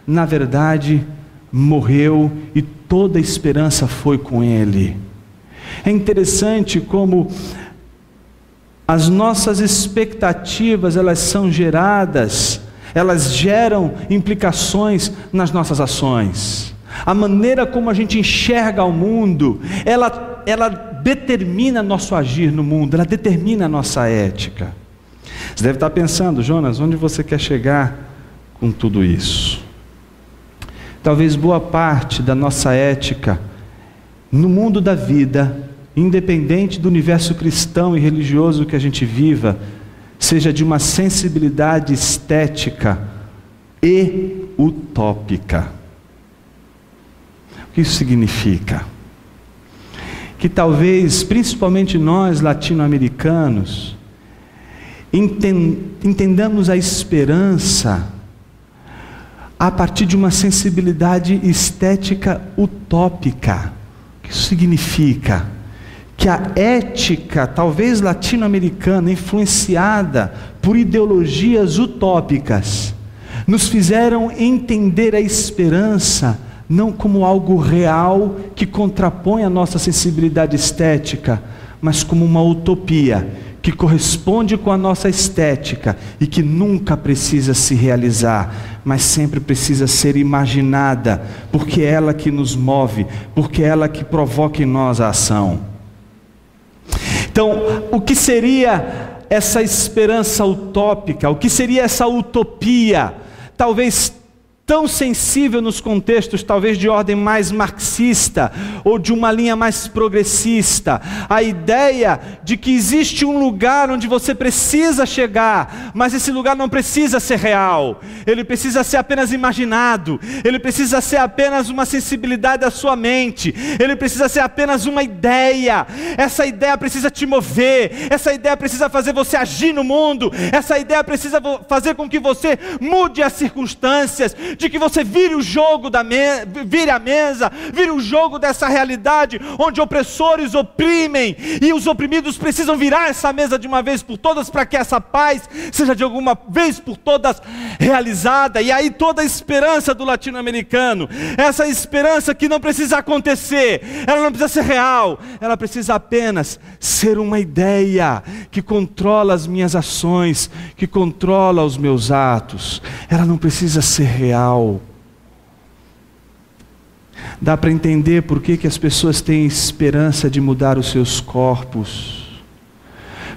na verdade, morreu e toda a esperança foi com ele. É interessante como as nossas expectativas, elas são geradas elas geram implicações nas nossas ações. A maneira como a gente enxerga o mundo, ela determina nosso agir no mundo, ela determina a nossa ética. Você deve estar pensando, Jonas, onde você quer chegar com tudo isso? Talvez boa parte da nossa ética no mundo da vida, independente do universo cristão e religioso que a gente viva, seja de uma sensibilidade estética e utópica. O que isso significa? Que talvez, principalmente nós latino-americanos, entendamos a esperança a partir de uma sensibilidade estética utópica. O que isso significa? Que a ética, talvez latino-americana, influenciada por ideologias utópicas, nos fizeram entender a esperança não como algo real que contrapõe a nossa sensibilidade estética, mas como uma utopia que corresponde com a nossa estética e que nunca precisa se realizar, mas sempre precisa ser imaginada, porque é ela que nos move, porque é ela que provoca em nós a ação. Então, o que seria essa esperança utópica? O que seria essa utopia? Talvez tão sensível nos contextos, talvez de ordem mais marxista, ou de uma linha mais progressista, a ideia de que existe um lugar onde você precisa chegar, mas esse lugar não precisa ser real, ele precisa ser apenas imaginado, ele precisa ser apenas uma sensibilidade da sua mente, ele precisa ser apenas uma ideia. Essa ideia precisa te mover, essa ideia precisa fazer você agir no mundo, essa ideia precisa fazer com que você mude as circunstâncias, de que você vire o jogo vire a mesa, vire o jogo dessa realidade onde opressores oprimem e os oprimidos precisam virar essa mesa de uma vez por todas para que essa paz seja de alguma vez por todas realizada. E aí toda a esperança do latino-americano, essa esperança que não precisa acontecer, ela não precisa ser real, ela precisa apenas ser uma ideia que controla as minhas ações, que controla os meus atos. Ela não precisa ser real. Dá para entender por que as pessoas têm esperança de mudar os seus corpos.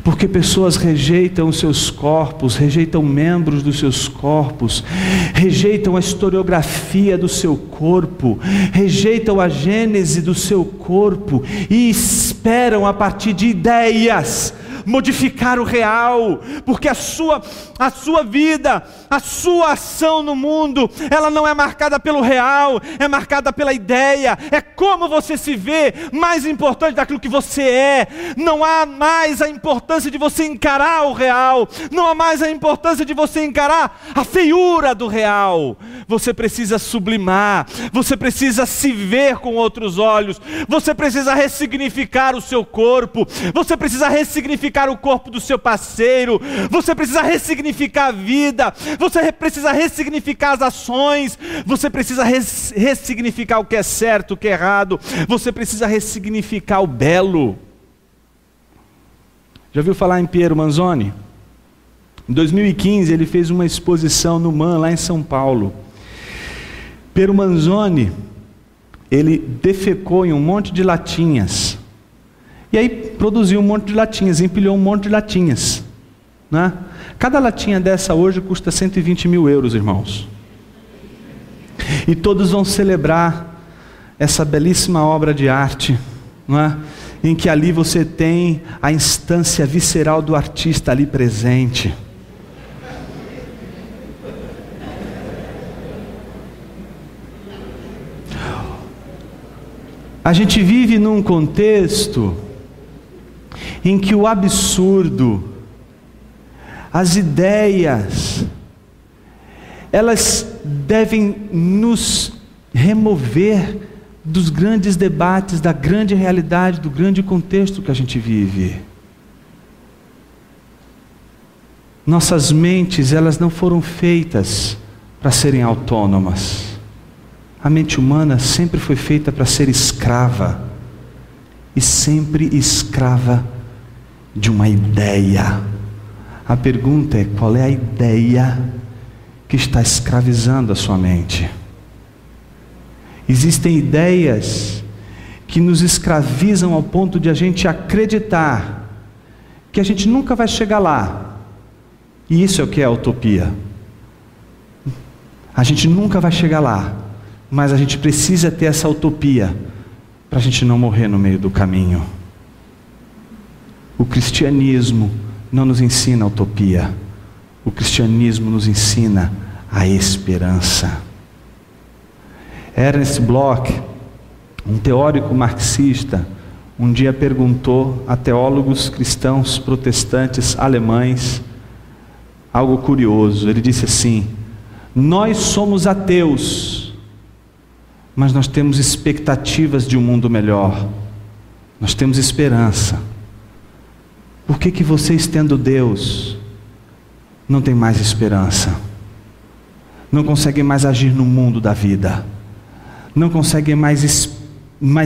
Porque pessoas rejeitam os seus corpos, rejeitam membros dos seus corpos, rejeitam a historiografia do seu corpo, rejeitam a gênese do seu corpo e esperam a partir de ideias modificar o real, porque a sua vida, a sua ação no mundo, ela não é marcada pelo real, é marcada pela ideia. É como você se vê mais importante daquilo que você é. Não há mais a importância de você encarar o real, não há mais a importância de você encarar a feiura do real. Você precisa sublimar, você precisa se ver com outros olhos, você precisa ressignificar o seu corpo, você precisa ressignificar o corpo do seu parceiro, você precisa ressignificar a vida, você precisa ressignificar as ações, você precisa ressignificar o que é certo, o que é errado, você precisa ressignificar o belo. Já ouviu falar em Piero Manzoni? Em 2015 ele fez uma exposição no MAN, lá em São Paulo. Piero Manzoni, ele defecou em um monte de latinhas, e aí produziu um monte de latinhas, empilhou um monte de latinhas, né? Cada latinha dessa hoje custa 120 mil euros, irmãos. E todos vão celebrar essa belíssima obra de arte, não é? Em que ali você tem a instância visceral do artista ali presente. A gente vive num contexto em que o absurdo, as ideias, elas devem nos remover dos grandes debates, da grande realidade, do grande contexto que a gente vive. Nossas mentes, elas não foram feitas para serem autônomas. A mente humana sempre foi feita para ser escrava, e sempre escrava de uma ideia. A pergunta é: qual é a ideia que está escravizando a sua mente. Existem ideias que nos escravizam ao ponto de a gente acreditar que a gente nunca vai chegar lá. E isso é o que é a utopia. A gente nunca vai chegar lá, mas a gente precisa ter essa utopia para a gente não morrer no meio do caminho. O cristianismo não nos ensina a utopia. O cristianismo nos ensina a esperança. Ernst Bloch, um teórico marxista, um dia perguntou a teólogos cristãos protestantes alemães algo curioso. Ele disse assim: nós somos ateus, mas nós temos expectativas de um mundo melhor. Nós temos esperança. Por que vocês, tendo Deus, não têm mais esperança? Não conseguem mais agir no mundo da vida? Não conseguem mais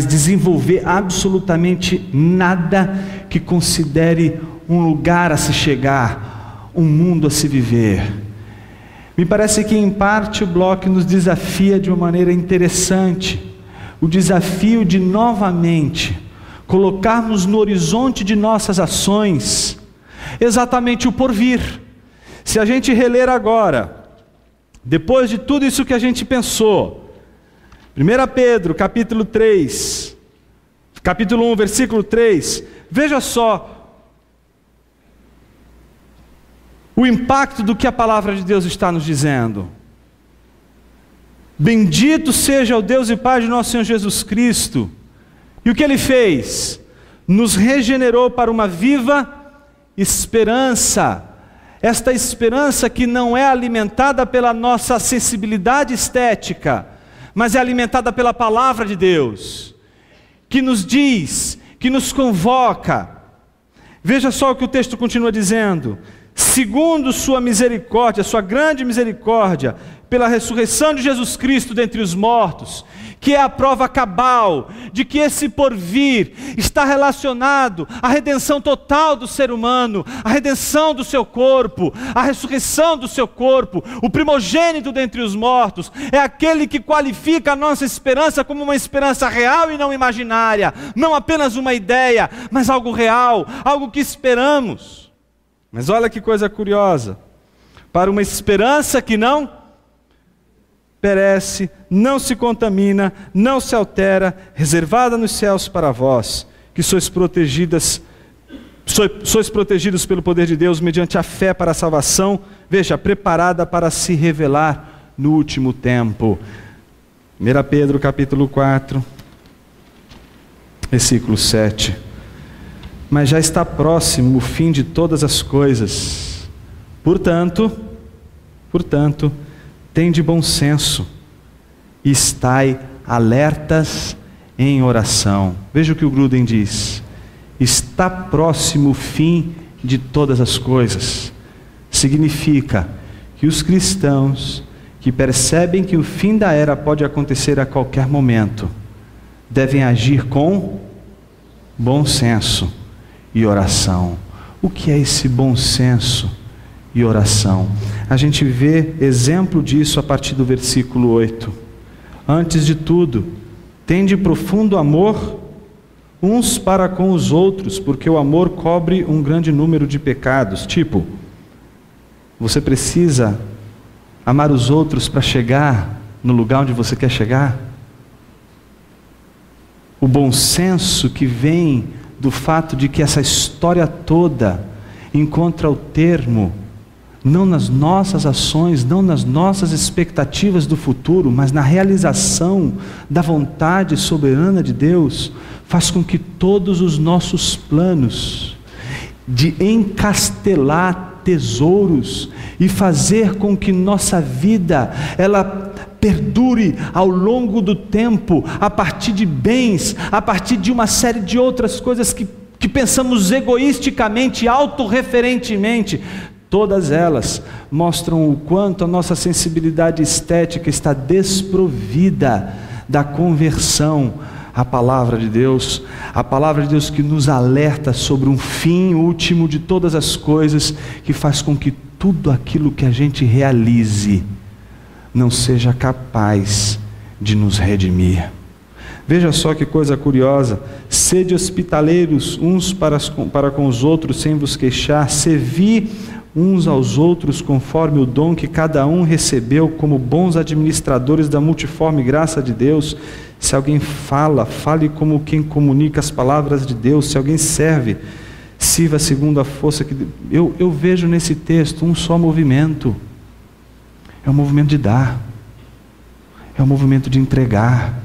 desenvolver absolutamente nada que considere um lugar a se chegar, um mundo a se viver? Me parece que em parte o Bloch nos desafia de uma maneira interessante, o desafio de novamente colocarmos no horizonte de nossas ações exatamente o porvir. Se a gente reler agora, depois de tudo isso que a gente pensou, 1 Pedro capítulo 3, capítulo 1, versículo 3, veja só o impacto do que a palavra de Deus está nos dizendo. Bendito seja o Deus e Pai de nosso Senhor Jesus Cristo. E o que Ele fez? Nos regenerou para uma viva esperança. Esta esperança que não é alimentada pela nossa sensibilidade estética, mas é alimentada pela palavra de Deus, que nos diz, que nos convoca. Veja só o que o texto continua dizendo: segundo sua misericórdia, sua grande misericórdia, pela ressurreição de Jesus Cristo dentre os mortos, que é a prova cabal de que esse porvir está relacionado à redenção total do ser humano, à redenção do seu corpo, à ressurreição do seu corpo. O primogênito dentre os mortos é aquele que qualifica a nossa esperança como uma esperança real e não imaginária, não apenas uma ideia, mas algo real, algo que esperamos. Mas olha que coisa curiosa: para uma esperança que não perece, não se contamina, não se altera, reservada nos céus para vós, que sois protegidos pelo poder de Deus, mediante a fé para a salvação, veja, preparada para se revelar no último tempo. 1 Pedro capítulo 4, versículo 7. Mas já está próximo o fim de todas as coisas. Portanto, tende bom senso e estai alertas em oração. Veja o que o Gruden diz: está próximo o fim de todas as coisas. Significa que os cristãos que percebem que o fim da era pode acontecer a qualquer momento, devem agir com bom senso e oração. O que é esse bom senso e oração? A gente vê exemplo disso a partir do versículo 8. Antes de tudo, tende profundo amor uns para com os outros, porque o amor cobre um grande número de pecados. Tipo, você precisa amar os outros para chegar no lugar onde você quer chegar? O bom senso que vem do fato de que essa história toda encontra o termo não nas nossas ações, não nas nossas expectativas do futuro, mas na realização da vontade soberana de Deus, faz com que todos os nossos planos de encastelar tesouros e fazer com que nossa vida ela perdure ao longo do tempo, a partir de bens, a partir de uma série de outras coisas que pensamos egoisticamente, autorreferentemente. Todas elas mostram o quanto a nossa sensibilidade estética está desprovida da conversão à palavra de Deus, a palavra de Deus que nos alerta sobre um fim último de todas as coisas, que faz com que tudo aquilo que a gente realize não seja capaz de nos redimir. Veja só que coisa curiosa: sede hospitaleiros uns para com os outros, sem vos queixar, servi uns aos outros conforme o dom que cada um recebeu, como bons administradores da multiforme graça de Deus. Se alguém fala, fale como quem comunica as palavras de Deus. Se alguém serve, sirva segundo a força que... Eu vejo nesse texto um só movimento. É o movimento de dar. É o movimento de entregar.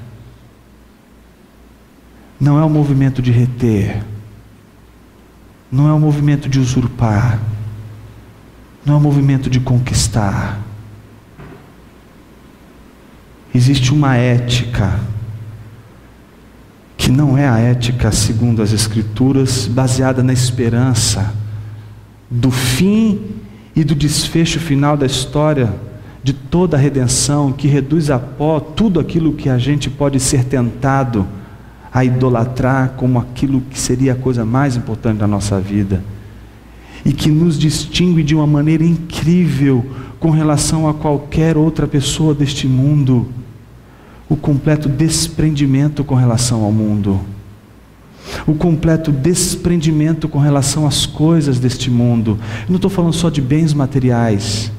Não é o movimento de reter. Não é o movimento de usurpar. Não é o movimento de conquistar. Existe uma ética que não é a ética segundo as Escrituras, baseada na esperança do fim e do desfecho final da história, de toda a redenção, que reduz a pó tudo aquilo que a gente pode ser tentado a idolatrar como aquilo que seria a coisa mais importante da nossa vida, e que nos distingue de uma maneira incrível com relação a qualquer outra pessoa deste mundo: o completo desprendimento com relação ao mundo, o completo desprendimento com relação às coisas deste mundo. Eu não estou falando só de bens materiais,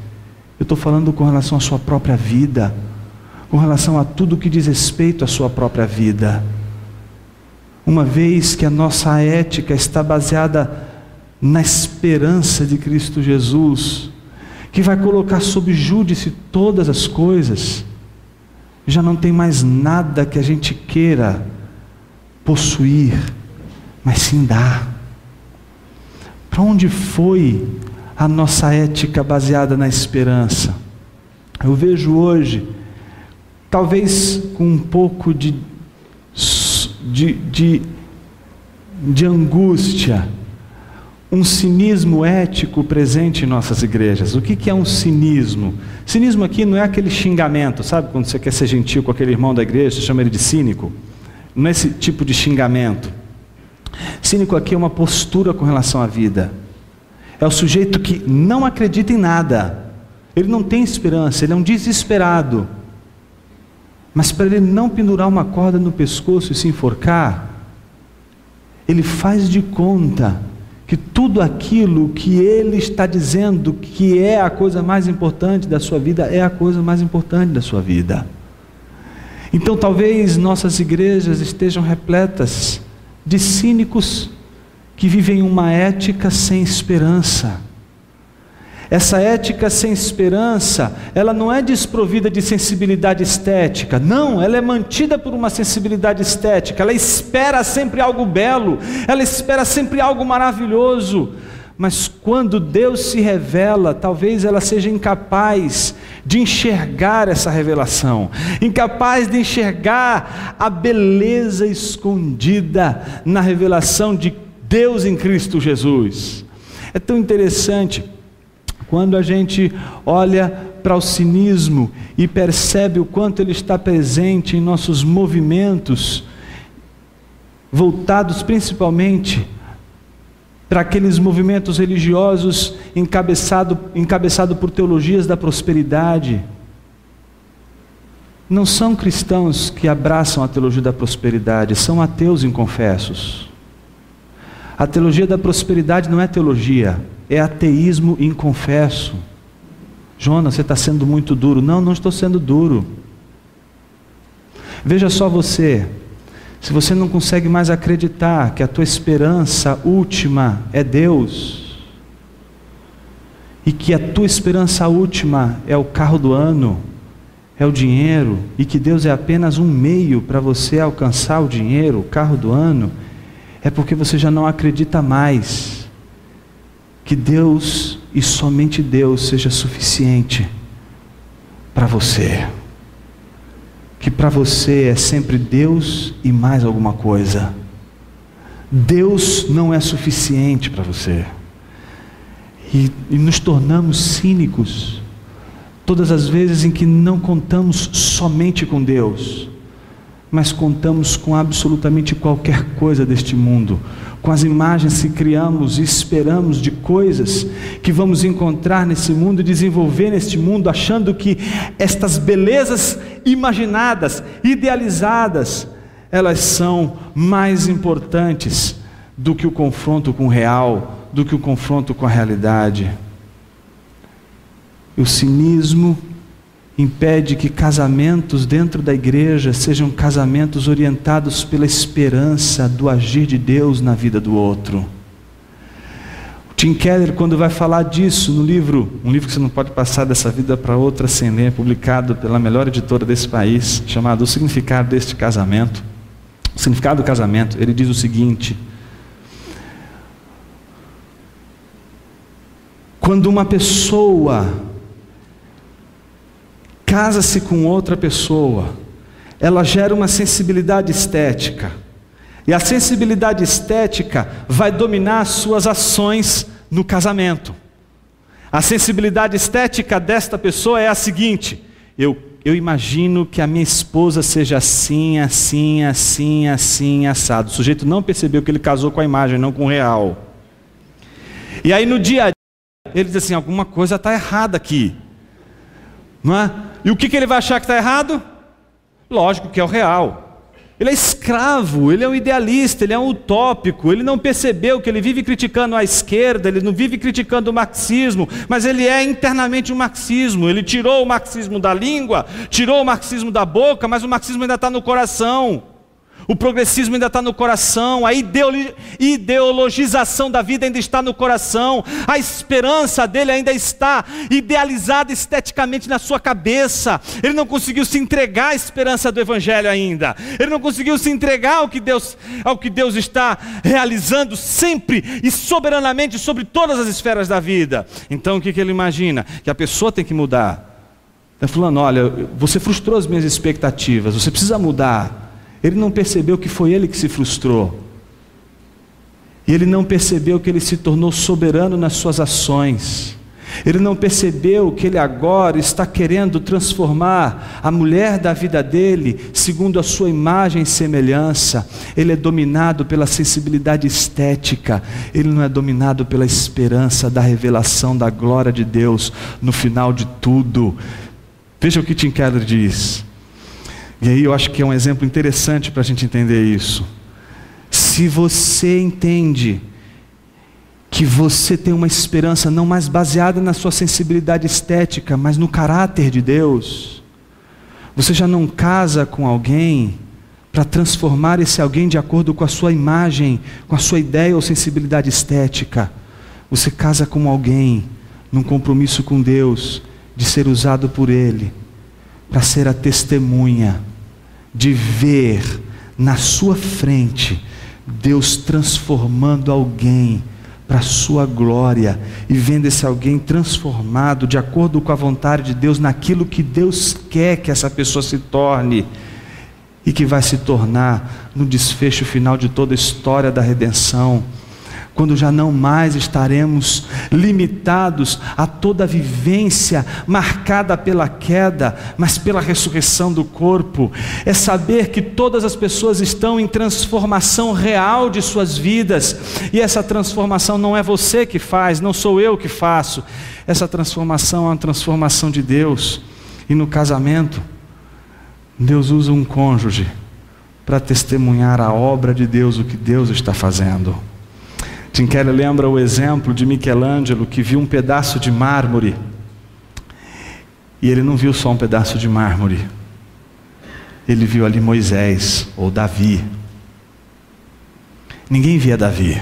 eu estou falando com relação à sua própria vida, com relação a tudo que diz respeito à sua própria vida. Uma vez que a nossa ética está baseada na esperança de Cristo Jesus, que vai colocar sob júdice todas as coisas, já não tem mais nada que a gente queira possuir, mas sim dar. Para onde foi a nossa ética baseada na esperança? Eu vejo hoje, talvez com um pouco de angústia, um cinismo ético presente em nossas igrejas. O que é um cinismo? Cinismo aqui não é aquele xingamento, sabe? Quando você quer ser gentil com aquele irmão da igreja, você chama ele de cínico. Não é esse tipo de xingamento. Cínico aqui é uma postura com relação à vida. É o sujeito que não acredita em nada. Ele não tem esperança, ele é um desesperado. Mas para ele não pendurar uma corda no pescoço e se enforcar, ele faz de conta que tudo aquilo que ele está dizendo que é a coisa mais importante da sua vida, é a coisa mais importante da sua vida. Então talvez nossas igrejas estejam repletas de cínicos que vivem uma ética sem esperança. Essa ética sem esperança, ela não é desprovida de sensibilidade estética, não, ela é mantida por uma sensibilidade estética. Ela espera sempre algo belo, ela espera sempre algo maravilhoso, mas quando Deus se revela, talvez ela seja incapaz de enxergar essa revelação, incapaz de enxergar a beleza escondida na revelação de Deus em Cristo Jesus. É tão interessante quando a gente olha para o cinismo e percebe o quanto ele está presente em nossos movimentos, voltados principalmente para aqueles movimentos religiosos encabeçado por teologias da prosperidade. Não são cristãos que abraçam a teologia da prosperidade, são ateus inconfessos. A teologia da prosperidade não é teologia, é ateísmo inconfesso. Jonas, você está sendo muito duro. Não, não estou sendo duro. Veja só você, se você não consegue mais acreditar que a tua esperança última é Deus, e que a tua esperança última é o carro do ano, é o dinheiro, e que Deus é apenas um meio para você alcançar o dinheiro, o carro do ano, é porque você já não acredita mais que Deus e somente Deus seja suficiente para você. Que para você é sempre Deus e mais alguma coisa. Deus não é suficiente para você. E nos tornamos cínicos todas as vezes em que não contamos somente com Deus, mas contamos com absolutamente qualquer coisa deste mundo, com as imagens que criamos e esperamos de coisas que vamos encontrar nesse mundo e desenvolver neste mundo, achando que estas belezas imaginadas, idealizadas, elas são mais importantes do que o confronto com o real, do que o confronto com a realidade. E o cinismo impede que casamentos dentro da igreja sejam casamentos orientados pela esperança do agir de Deus na vida do outro. Tim Keller, quando vai falar disso no livro, um livro que você não pode passar dessa vida para outra sem ler, publicado pela melhor editora desse país, chamado O Significado deste Casamento, o Significado do Casamento, ele diz o seguinte: quando uma pessoa casa-se com outra pessoa, ela gera uma sensibilidade estética, e a sensibilidade estética vai dominar as suas ações no casamento. A sensibilidade estética desta pessoa é a seguinte: eu imagino que a minha esposa seja assim, assim, assim, assim, assado. O sujeito não percebeu que ele casou com a imagem, não com o real. E aí no dia a dia, ele diz assim: alguma coisa está errada aqui, não é? E o que ele vai achar que está errado? Lógico que é o real. Ele é escravo, ele é um idealista, ele é um utópico, ele não percebeu que ele vive criticando a esquerda, ele não vive criticando o marxismo, mas ele é internamente um marxismo. Ele tirou o marxismo da língua, tirou o marxismo da boca, mas o marxismo ainda está no coração. O progressismo ainda está no coração, a ideologização da vida ainda está no coração, a esperança dele ainda está idealizada esteticamente na sua cabeça. Ele não conseguiu se entregar à esperança do Evangelho ainda, ele não conseguiu se entregar ao que Deus está realizando sempre e soberanamente sobre todas as esferas da vida. Então o que ele imagina? Que a pessoa tem que mudar. Está falando: olha, você frustrou as minhas expectativas, você precisa mudar. Ele não percebeu que foi ele que se frustrou. E ele não percebeu que ele se tornou soberano nas suas ações. Ele não percebeu que ele agora está querendo transformar a mulher da vida dele segundo a sua imagem e semelhança. Ele é dominado pela sensibilidade estética. Ele não é dominado pela esperança da revelação da glória de Deus no final de tudo. Veja o que Tim Keller diz. E aí eu acho que é um exemplo interessante para a gente entender isso. Se você entende que você tem uma esperança não mais baseada na sua sensibilidade estética, mas no caráter de Deus, você já não casa com alguém para transformar esse alguém de acordo com a sua imagem, com a sua ideia ou sensibilidade estética. Você casa com alguém num compromisso com Deus, de ser usado por Ele para ser a testemunha de ver na sua frente Deus transformando alguém para a sua glória, e vendo esse alguém transformado de acordo com a vontade de Deus naquilo que Deus quer que essa pessoa se torne, e que vai se tornar no desfecho final de toda a história da redenção, quando já não mais estaremos limitados a toda a vivência marcada pela queda, mas pela ressurreição do corpo. É saber que todas as pessoas estão em transformação real de suas vidas, e essa transformação não é você que faz, não sou eu que faço. Essa transformação é uma transformação de Deus. E no casamento, Deus usa um cônjuge para testemunhar a obra de Deus, o que Deus está fazendo. Tim Keller lembra o exemplo de Michelangelo, que viu um pedaço de mármore, e ele não viu só um pedaço de mármore, ele viu ali Moisés ou Davi. Ninguém via Davi,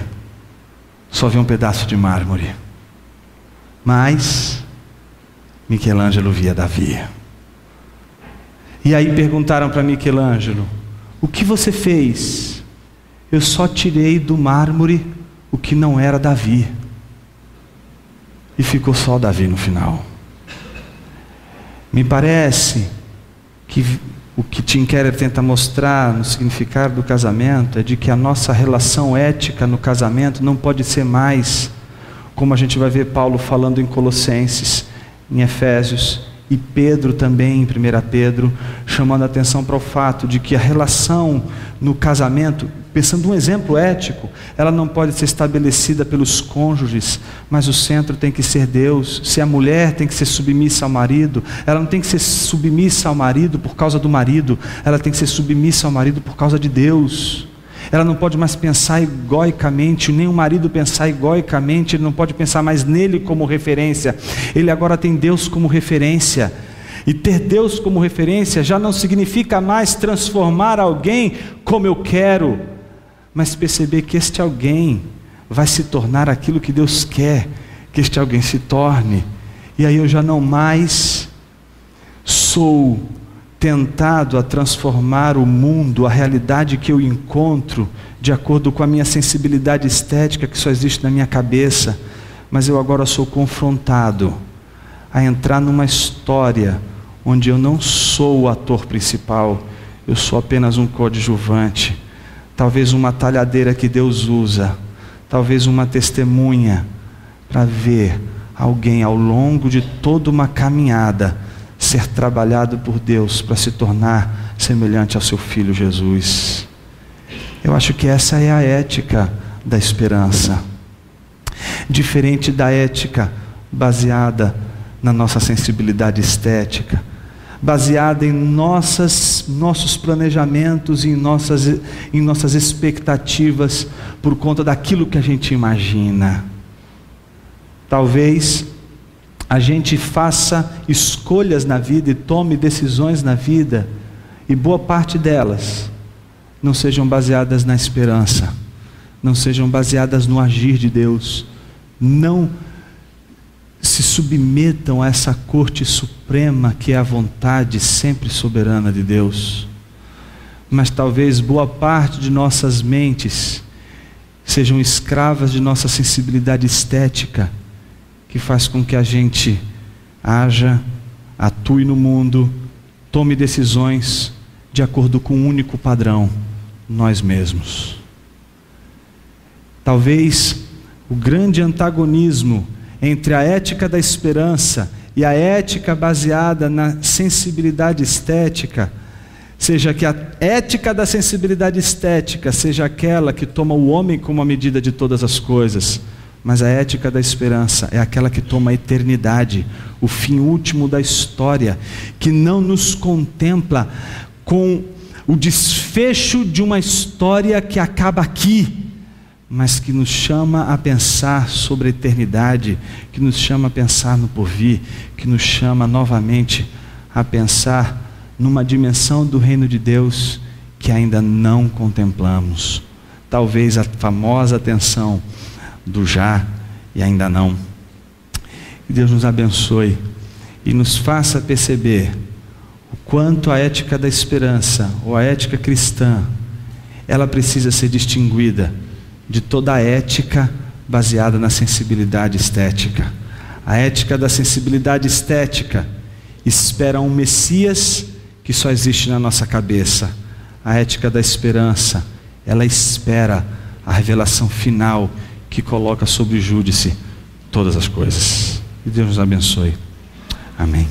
só via um pedaço de mármore, mas Michelangelo via Davi. E aí perguntaram para Michelangelo: o que você fez? Eu só tirei do mármore o que não era Davi, e ficou só Davi no final. Me parece que o que Tim Keller tenta mostrar no significado do casamento é de que a nossa relação ética no casamento não pode ser mais, como a gente vai ver Paulo falando em Colossenses, em Efésios E Pedro também, em 1 Pedro, chamando a atenção para o fato de que a relação no casamento, pensando num exemplo ético, ela não pode ser estabelecida pelos cônjuges, mas o centro tem que ser Deus. Se a mulher tem que ser submissa ao marido, ela não tem que ser submissa ao marido por causa do marido, ela tem que ser submissa ao marido por causa de Deus. Ela não pode mais pensar egoicamente, nem o marido pensar egoicamente, ele não pode pensar mais nele como referência, ele agora tem Deus como referência. E ter Deus como referência já não significa mais transformar alguém como eu quero, mas perceber que este alguém vai se tornar aquilo que Deus quer que este alguém se torne. E aí eu já não mais sou tentado a transformar o mundo, a realidade que eu encontro, de acordo com a minha sensibilidade estética que só existe na minha cabeça, mas eu agora sou confrontado a entrar numa história onde eu não sou o ator principal, eu sou apenas um coadjuvante, talvez uma talhadeira que Deus usa, talvez uma testemunha, para ver alguém ao longo de toda uma caminhada ser trabalhado por Deus para se tornar semelhante ao seu Filho Jesus. Eu acho que essa é a ética da esperança, diferente da ética baseada na nossa sensibilidade estética, baseada em nossos planejamentos e em nossas expectativas por conta daquilo que a gente imagina. Talvez a gente faça escolhas na vida e tome decisões na vida, e boa parte delas não sejam baseadas na esperança, não sejam baseadas no agir de Deus, não se submetam a essa corte suprema que é a vontade sempre soberana de Deus. Mas talvez boa parte de nossas mentes sejam escravas de nossa sensibilidade estética, que faz com que a gente haja, atue no mundo, tome decisões de acordo com um único padrão: nós mesmos. Talvez o grande antagonismo entre a ética da esperança e a ética baseada na sensibilidade estética seja que a ética da sensibilidade estética seja aquela que toma o homem como a medida de todas as coisas, mas a ética da esperança é aquela que toma a eternidade, o fim último da história, que não nos contempla com o desfecho de uma história que acaba aqui, mas que nos chama a pensar sobre a eternidade, que nos chama a pensar no porvir, que nos chama novamente a pensar numa dimensão do reino de Deus que ainda não contemplamos. Talvez a famosa tensão do já e ainda não. Que Deus nos abençoe e nos faça perceber o quanto a ética da esperança, ou a ética cristã, ela precisa ser distinguida de toda a ética baseada na sensibilidade estética. A ética da sensibilidade estética espera um Messias que só existe na nossa cabeça. A ética da esperança, ela espera a revelação final que coloca sob júdice todas as coisas. Que Deus nos abençoe. Amém.